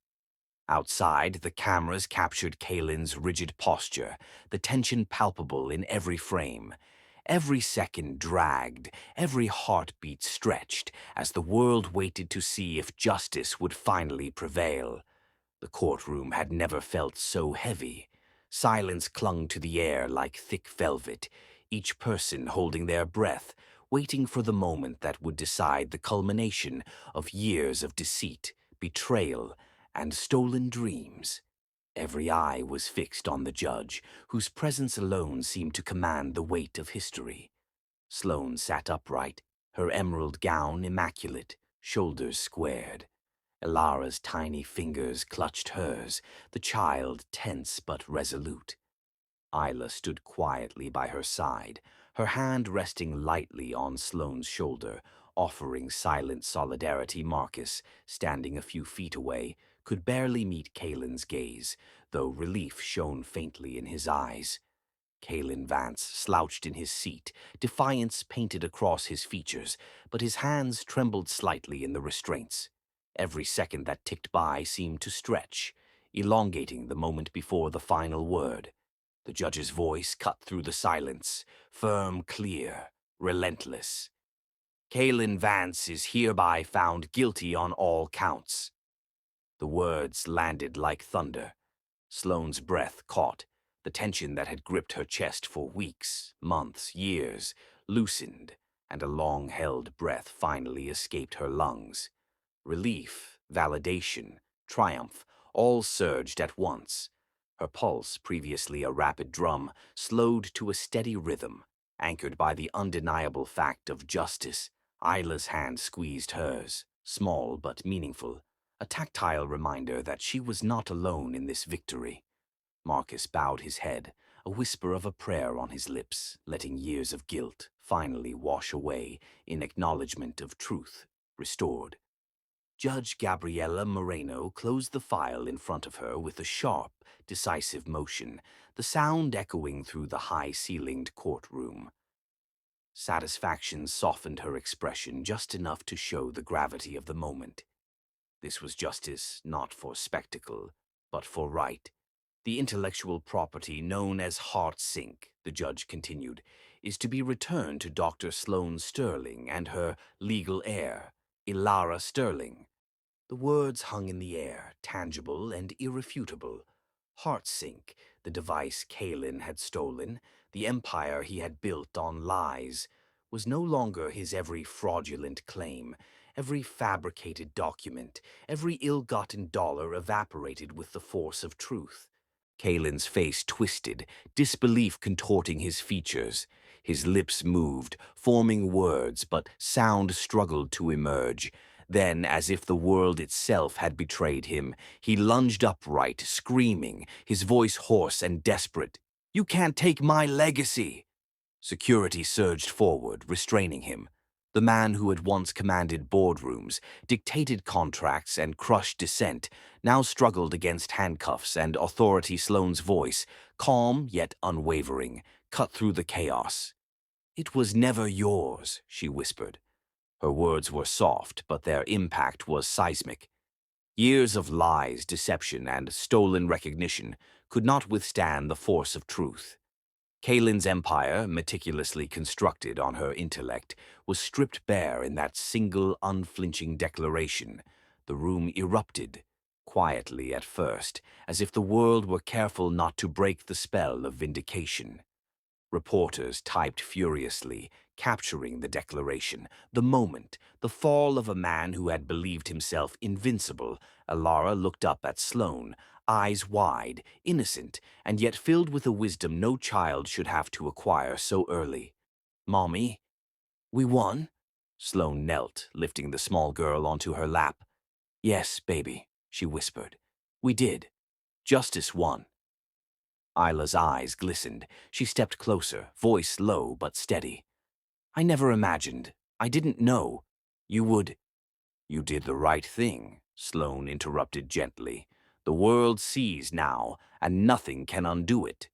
Outside, the cameras captured Kaylin's rigid posture, the tension palpable in every frame. Every second dragged, every heartbeat stretched, as the world waited to see if justice would finally prevail. The courtroom had never felt so heavy. Silence clung to the air like thick velvet, each person holding their breath, waiting for the moment that would decide the culmination of years of deceit, betrayal, and stolen dreams. Every eye was fixed on the judge, whose presence alone seemed to command the weight of history. Sloane sat upright, her emerald gown immaculate, shoulders squared. Elara's tiny fingers clutched hers, the child tense but resolute. Isla stood quietly by her side, her hand resting lightly on Sloane's shoulder, offering silent solidarity. Marcus, standing a few feet away, could barely meet Kaylin's gaze, though relief shone faintly in his eyes. Kaylin Vance slouched in his seat, defiance painted across his features, but his hands trembled slightly in the restraints. Every second that ticked by seemed to stretch, elongating the moment before the final word. The judge's voice cut through the silence, firm, clear, relentless. Kaylin Vance is hereby found guilty on all counts. The words landed like thunder. Sloane's breath caught. The tension that had gripped her chest for weeks, months, years, loosened, and a long-held breath finally escaped her lungs. Relief, validation, triumph, all surged at once. Her pulse, previously a rapid drum, slowed to a steady rhythm, anchored by the undeniable fact of justice. Isla's hand squeezed hers, small but meaningful, a tactile reminder that she was not alone in this victory. Marcus bowed his head, a whisper of a prayer on his lips, letting years of guilt finally wash away in acknowledgement of truth restored. Judge Gabriela Moreno closed the file in front of her with a sharp, decisive motion, the sound echoing through the high-ceilinged courtroom. Satisfaction softened her expression just enough to show the gravity of the moment. This was justice not for spectacle, but for right. The intellectual property known as heart sink, the judge continued, is to be returned to Dr. Sloane Sterling and her legal heir, Ilara Sterling. The words hung in the air, tangible and irrefutable. Heartsink, the device Kalin had stolen, the empire he had built on lies, was no longer his every fraudulent claim. Every fabricated document, every ill-gotten dollar evaporated with the force of truth. Kalin's face twisted, disbelief contorting his features. His lips moved, forming words, but sound struggled to emerge. Then, as if the world itself had betrayed him, he lunged upright, screaming, his voice hoarse and desperate. "You can't take my legacy!" Security surged forward, restraining him. The man who had once commanded boardrooms, dictated contracts, and crushed dissent, now struggled against handcuffs, and authority Sloane's voice, calm yet unwavering, cut through the chaos. "It was never yours," she whispered. Her words were soft, but their impact was seismic. Years of lies, deception, and stolen recognition could not withstand the force of truth. Kalin's empire, meticulously constructed on her intellect, was stripped bare in that single unflinching declaration. The room erupted, quietly at first, as if the world were careful not to break the spell of vindication. Reporters typed furiously, capturing the declaration, the moment, the fall of a man who had believed himself invincible. Ilara looked up at Sloane, eyes wide, innocent, and yet filled with a wisdom no child should have to acquire so early. "Mommy, we won?" Sloane knelt, lifting the small girl onto her lap. "Yes, baby," she whispered. "We did. Justice won." Isla's eyes glistened. She stepped closer, voice low but steady. "I never imagined, I didn't know, you would—" "You did the right thing," Sloane interrupted gently. "The world sees now, and nothing can undo it."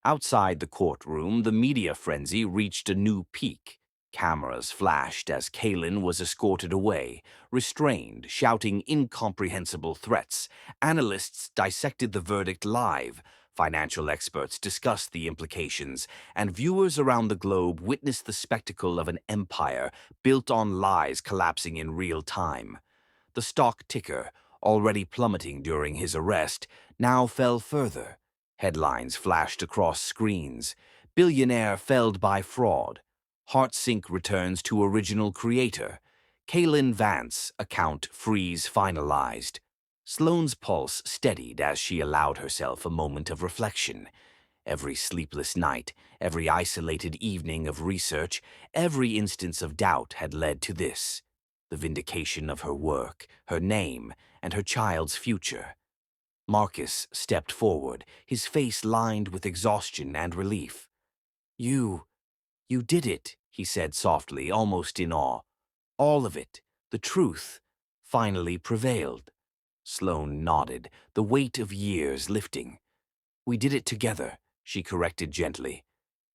Outside the courtroom, the media frenzy reached a new peak. Cameras flashed as Kalin was escorted away, restrained, shouting incomprehensible threats. Analysts dissected the verdict live. Financial experts discussed the implications, and viewers around the globe witnessed the spectacle of an empire built on lies collapsing in real time. The stock ticker, already plummeting during his arrest, now fell further. Headlines flashed across screens. "Billionaire felled by fraud." "Heartsink returns to original creator." "Kalin Vance account freeze finalized." Sloane's pulse steadied as she allowed herself a moment of reflection. Every sleepless night, every isolated evening of research, every instance of doubt had led to this: the vindication of her work, her name, and her child's future. Marcus stepped forward, his face lined with exhaustion and relief. You did it," he said softly, almost in awe. "All of it, the truth, finally prevailed." Sloane nodded, the weight of years lifting. "We did it together," she corrected gently.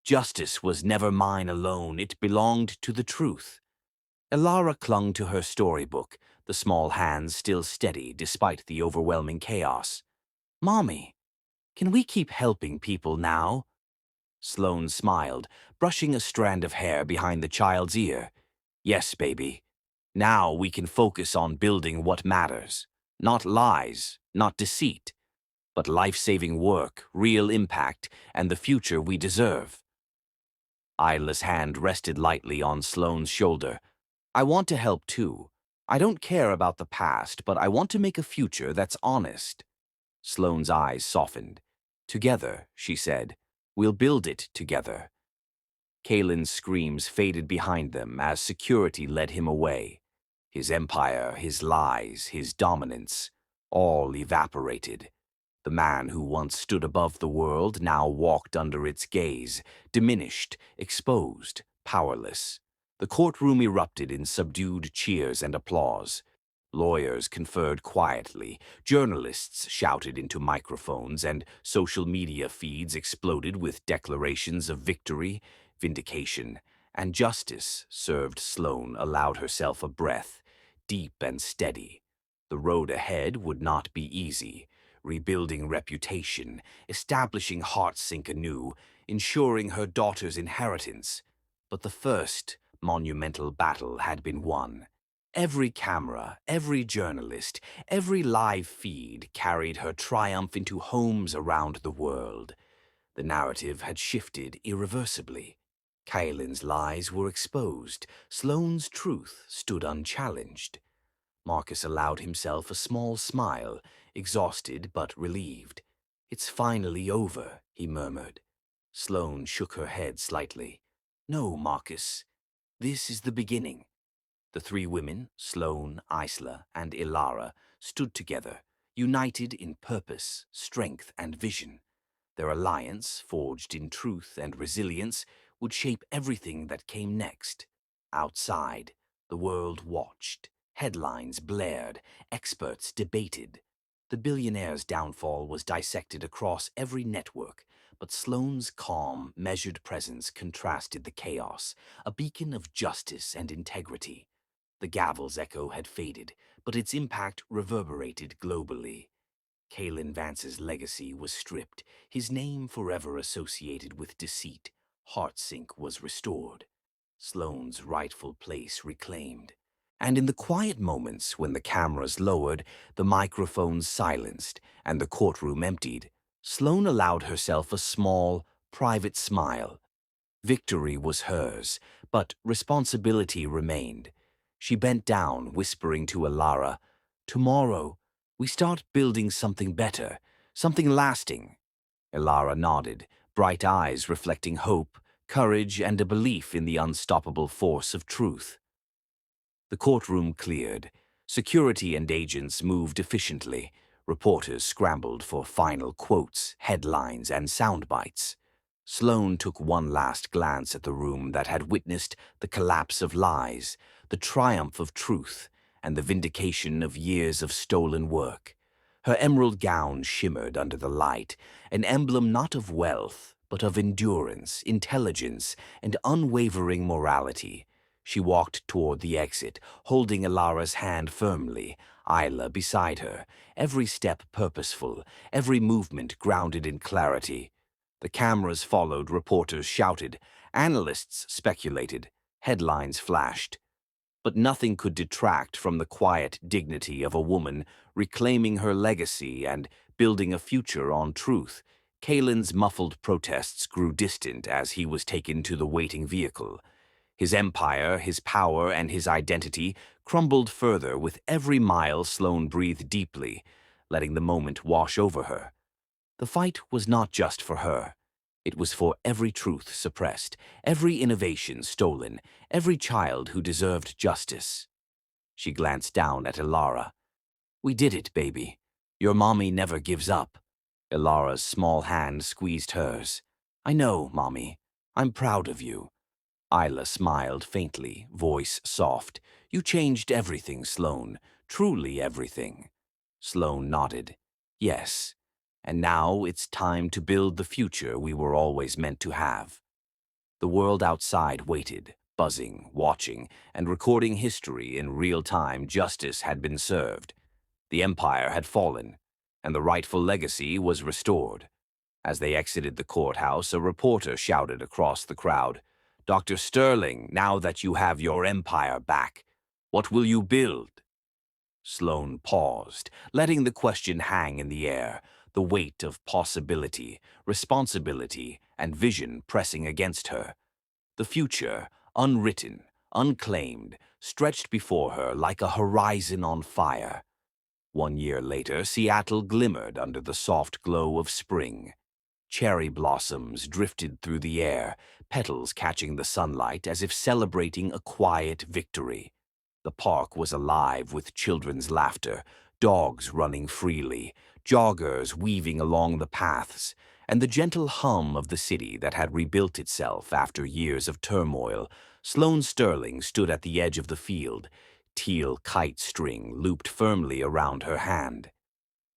"Justice was never mine alone, it belonged to the truth." Ilara clung to her storybook, the small hands still steady despite the overwhelming chaos. "Mommy, can we keep helping people now?" Sloane smiled, brushing a strand of hair behind the child's ear. "Yes, baby. Now we can focus on building what matters. Not lies, not deceit, but life-saving work, real impact, and the future we deserve." Isla's hand rested lightly on Sloane's shoulder. "I want to help too. I don't care about the past, but I want to make a future that's honest." Sloane's eyes softened. "Together," she said. "We'll build it together." Kalen's screams faded behind them as security led him away. His empire, his lies, his dominance, all evaporated. The man who once stood above the world now walked under its gaze, diminished, exposed, powerless. The courtroom erupted in subdued cheers and applause. Lawyers conferred quietly, journalists shouted into microphones, and social media feeds exploded with declarations of victory, vindication, and justice. Served Sloane allowed herself a breath, deep and steady. The road ahead would not be easy. Rebuilding reputation, establishing Heartsink anew, ensuring her daughter's inheritance. But the first monumental battle had been won. Every camera, every journalist, every live feed carried her triumph into homes around the world. The narrative had shifted irreversibly. Kaelin's lies were exposed. Sloane's truth stood unchallenged. Marcus allowed himself a small smile, exhausted but relieved. "It's finally over," he murmured. Sloane shook her head slightly. "No, Marcus. This is the beginning." The three women, Sloane, Isla, and Ilara, stood together, united in purpose, strength, and vision. Their alliance, forged in truth and resilience, would shape everything that came next. Outside, the world watched. Headlines blared, experts debated. The billionaire's downfall was dissected across every network, but Sloane's calm, measured presence contrasted the chaos, a beacon of justice and integrity. The gavel's echo had faded, but its impact reverberated globally. Kalen Vance's legacy was stripped, his name forever associated with deceit. Heartsink was restored, Sloane's rightful place reclaimed. And in the quiet moments when the cameras lowered, the microphones silenced, and the courtroom emptied, Sloane allowed herself a small, private smile. Victory was hers, but responsibility remained. She bent down, whispering to Ilara, "Tomorrow, we start building something better, something lasting." Ilara nodded, bright eyes reflecting hope, courage, and a belief in the unstoppable force of truth. The courtroom cleared. Security and agents moved efficiently. Reporters scrambled for final quotes, headlines, and sound bites. Sloane took one last glance at the room that had witnessed the collapse of lies, the triumph of truth, and the vindication of years of stolen work. Her emerald gown shimmered under the light, an emblem not of wealth, but of endurance, intelligence, and unwavering morality. She walked toward the exit, holding Ilara's hand firmly, Isla beside her, every step purposeful, every movement grounded in clarity. The cameras followed, reporters shouted, analysts speculated, headlines flashed. But nothing could detract from the quiet dignity of a woman reclaiming her legacy and building a future on truth. Kalen's muffled protests grew distant as he was taken to the waiting vehicle. His empire, his power, and his identity crumbled further with every mile. Sloane breathed deeply, letting the moment wash over her. The fight was not just for her. It was for every truth suppressed, every innovation stolen, every child who deserved justice. She glanced down at Ilara. "We did it, baby. Your mommy never gives up." Ilara's small hand squeezed hers. "I know, Mommy. I'm proud of you." Isla smiled faintly, voice soft. "You changed everything, Sloane. Truly everything." Sloane nodded. "Yes. And now it's time to build the future we were always meant to have." The world outside waited, buzzing, watching, and recording history in real time. Justice had been served. The empire had fallen, and the rightful legacy was restored. As they exited the courthouse, a reporter shouted across the crowd, "Dr. Sterling, now that you have your empire back, what will you build?" Sloane paused, letting the question hang in the air, the weight of possibility, responsibility, and vision pressing against her. The future, unwritten, unclaimed, stretched before her like a horizon on fire. 1 year later, Seattle glimmered under the soft glow of spring. Cherry blossoms drifted through the air, petals catching the sunlight as if celebrating a quiet victory. The park was alive with children's laughter, dogs running freely, joggers weaving along the paths, and the gentle hum of the city that had rebuilt itself after years of turmoil. Sloane Sterling stood at the edge of the field, teal kite string looped firmly around her hand.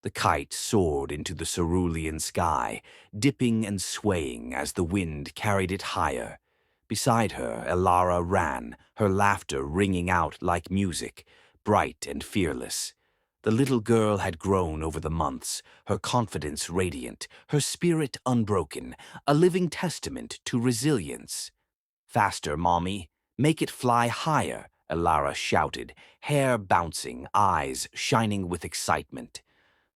The kite soared into the cerulean sky, dipping and swaying as the wind carried it higher. Beside her, Elara ran, her laughter ringing out like music, bright and fearless. The little girl had grown over the months, her confidence radiant, her spirit unbroken, a living testament to resilience. "Faster, Mommy! Make it fly higher!" Elara shouted, hair bouncing, eyes shining with excitement.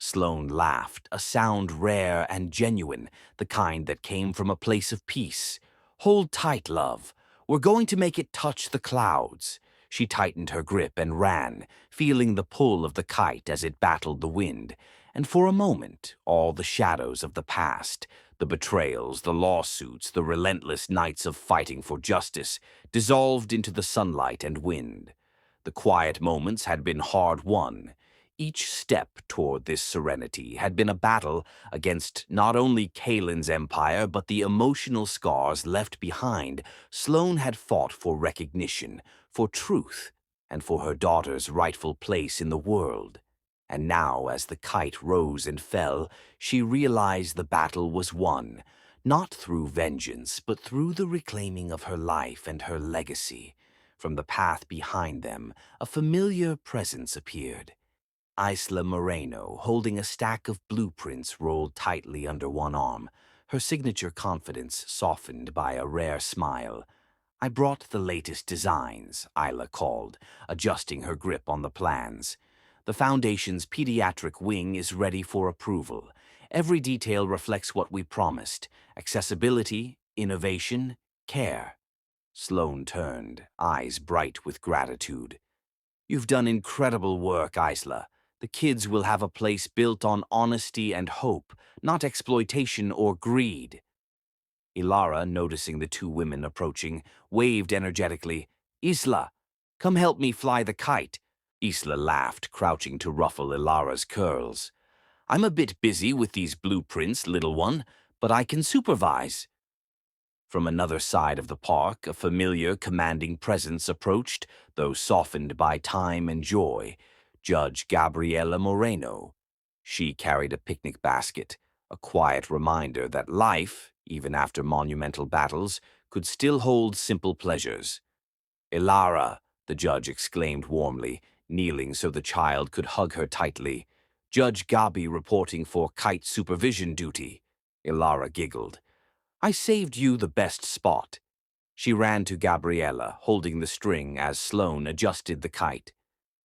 Sloane laughed, a sound rare and genuine, the kind that came from a place of peace. "Hold tight, love. We're going to make it touch the clouds." She tightened her grip and ran, feeling the pull of the kite as it battled the wind. And for a moment, all the shadows of the past, the betrayals, the lawsuits, the relentless nights of fighting for justice, dissolved into the sunlight and wind. The quiet moments had been hard-won. Each step toward this serenity had been a battle against not only Kalen's empire but the emotional scars left behind. Sloane had fought for recognition, for truth, and for her daughter's rightful place in the world. And now, as the kite rose and fell, she realized the battle was won, not through vengeance, but through the reclaiming of her life and her legacy. From the path behind them, a familiar presence appeared. Isla Moreno, holding a stack of blueprints rolled tightly under one arm, her signature confidence softened by a rare smile. "I brought the latest designs," Isla called, adjusting her grip on the plans. "The Foundation's pediatric wing is ready for approval. Every detail reflects what we promised: accessibility, innovation, care." Sloane turned, eyes bright with gratitude. "You've done incredible work, Isla. The kids will have a place built on honesty and hope, not exploitation or greed." Ilara, noticing the two women approaching, waved energetically. "Isla, come help me fly the kite." Isla laughed, crouching to ruffle Ilara's curls. "I'm a bit busy with these blueprints, little one, but I can supervise." From another side of the park, a familiar, commanding presence approached, though softened by time and joy: Judge Gabriela Moreno. She carried a picnic basket, a quiet reminder that life, even after monumental battles, could still hold simple pleasures. "Ilara," the judge exclaimed warmly, kneeling so the child could hug her tightly. "Judge Gabi reporting for kite supervision duty." Ilara giggled. "I saved you the best spot." She ran to Gabriella, holding the string as Sloane adjusted the kite.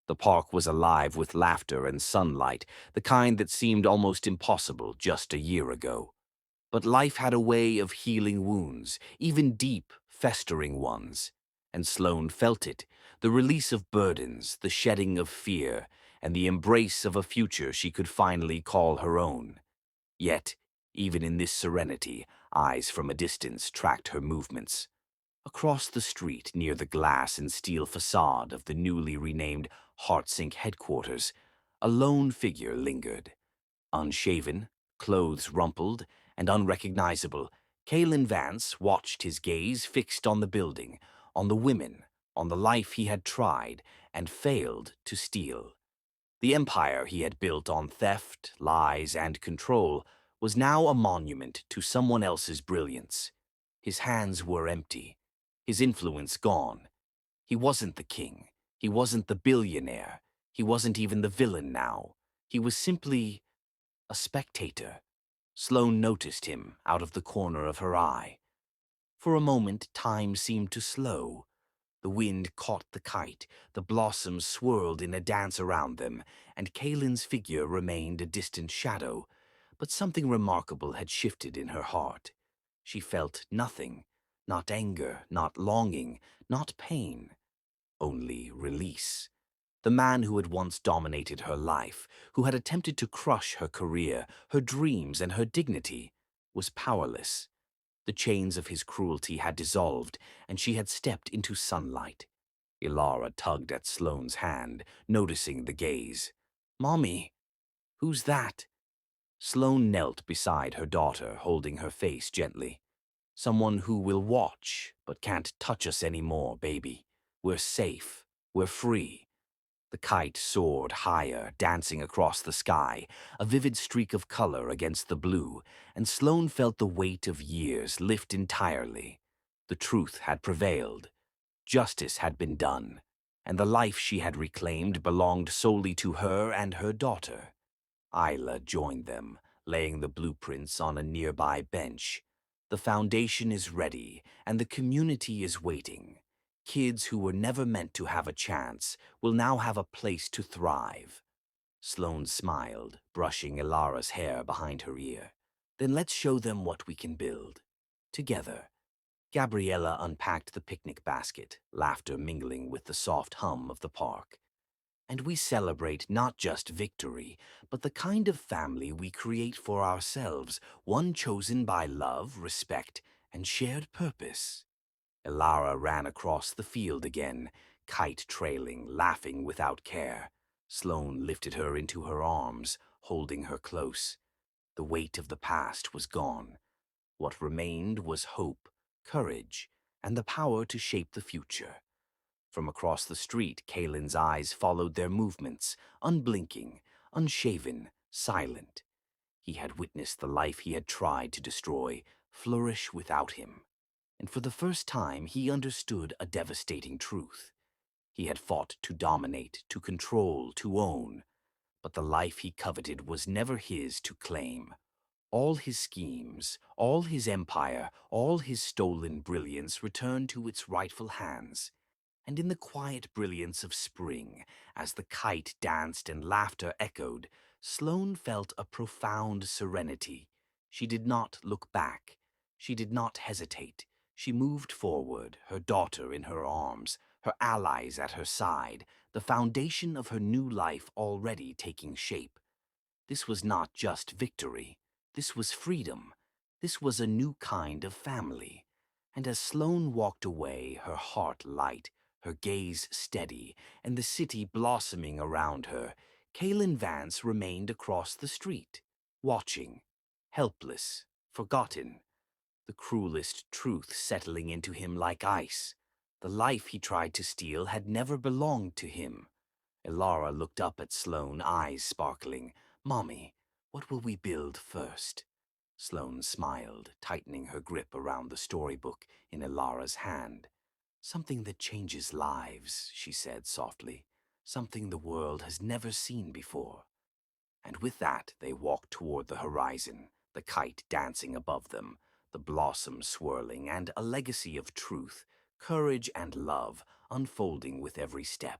The park was alive with laughter and sunlight, the kind that seemed almost impossible just a year ago. But life had a way of healing wounds, even deep, festering ones. And Sloane felt it, the release of burdens, the shedding of fear, and the embrace of a future she could finally call her own. Yet, even in this serenity, eyes from a distance tracked her movements. Across the street, near the glass and steel facade of the newly renamed Heartsink headquarters, a lone figure lingered. Unshaven, clothes rumpled, and unrecognizable, Kalen Vance watched, his gaze fixed on the building, on the women, on the life he had tried and failed to steal. The empire he had built on theft, lies, and control was now a monument to someone else's brilliance. His hands were empty, his influence gone. He wasn't the king, he wasn't the billionaire, he wasn't even the villain now. He was simply a spectator. Sloane noticed him out of the corner of her eye. For a moment, time seemed to slow. The wind caught the kite, the blossoms swirled in a dance around them, and Kalen's figure remained a distant shadow. But something remarkable had shifted in her heart. She felt nothing, not anger, not longing, not pain, only release. The man who had once dominated her life, who had attempted to crush her career, her dreams, and her dignity, was powerless. The chains of his cruelty had dissolved, and she had stepped into sunlight. Ilara tugged at Sloane's hand, noticing the gaze. "Mommy, who's that?" Sloane knelt beside her daughter, holding her face gently. "Someone who will watch, but can't touch us anymore, baby. We're safe. We're free." The kite soared higher, dancing across the sky, a vivid streak of color against the blue, and Sloane felt the weight of years lift entirely. The truth had prevailed. Justice had been done, and the life she had reclaimed belonged solely to her and her daughter. Isla joined them, laying the blueprints on a nearby bench. "The foundation is ready, and the community is waiting. Kids who were never meant to have a chance will now have a place to thrive." Sloane smiled, brushing Ilara's hair behind her ear. "Then let's show them what we can build. Together." Gabriella unpacked the picnic basket, laughter mingling with the soft hum of the park. "And we celebrate not just victory, but the kind of family we create for ourselves, one chosen by love, respect, and shared purpose." Ilara ran across the field again, kite trailing, laughing without care. Sloane lifted her into her arms, holding her close. The weight of the past was gone. What remained was hope, courage, and the power to shape the future. From across the street, Kalen's eyes followed their movements, unblinking, unshaven, silent. He had witnessed the life he had tried to destroy flourish without him. And for the first time, he understood a devastating truth. He had fought to dominate, to control, to own. But the life he coveted was never his to claim. All his schemes, all his empire, all his stolen brilliance returned to its rightful hands. And in the quiet brilliance of spring, as the kite danced and laughter echoed, Sloane felt a profound serenity. She did not look back. She did not hesitate. She moved forward, her daughter in her arms, her allies at her side, the foundation of her new life already taking shape. This was not just victory. This was freedom. This was a new kind of family. And as Sloane walked away, her heart light, her gaze steady, and the city blossoming around her, Kalen Vance remained across the street, watching, helpless, forgotten, the cruelest truth settling into him like ice. The life he tried to steal had never belonged to him. Ilara looked up at Sloane, eyes sparkling. "Mommy, what will we build first?" Sloane smiled, tightening her grip around the storybook in Ilara's hand. "Something that changes lives," she said softly. "Something the world has never seen before." And with that, they walked toward the horizon, the kite dancing above them, the blossoms swirling, and a legacy of truth, courage, and love unfolding with every step.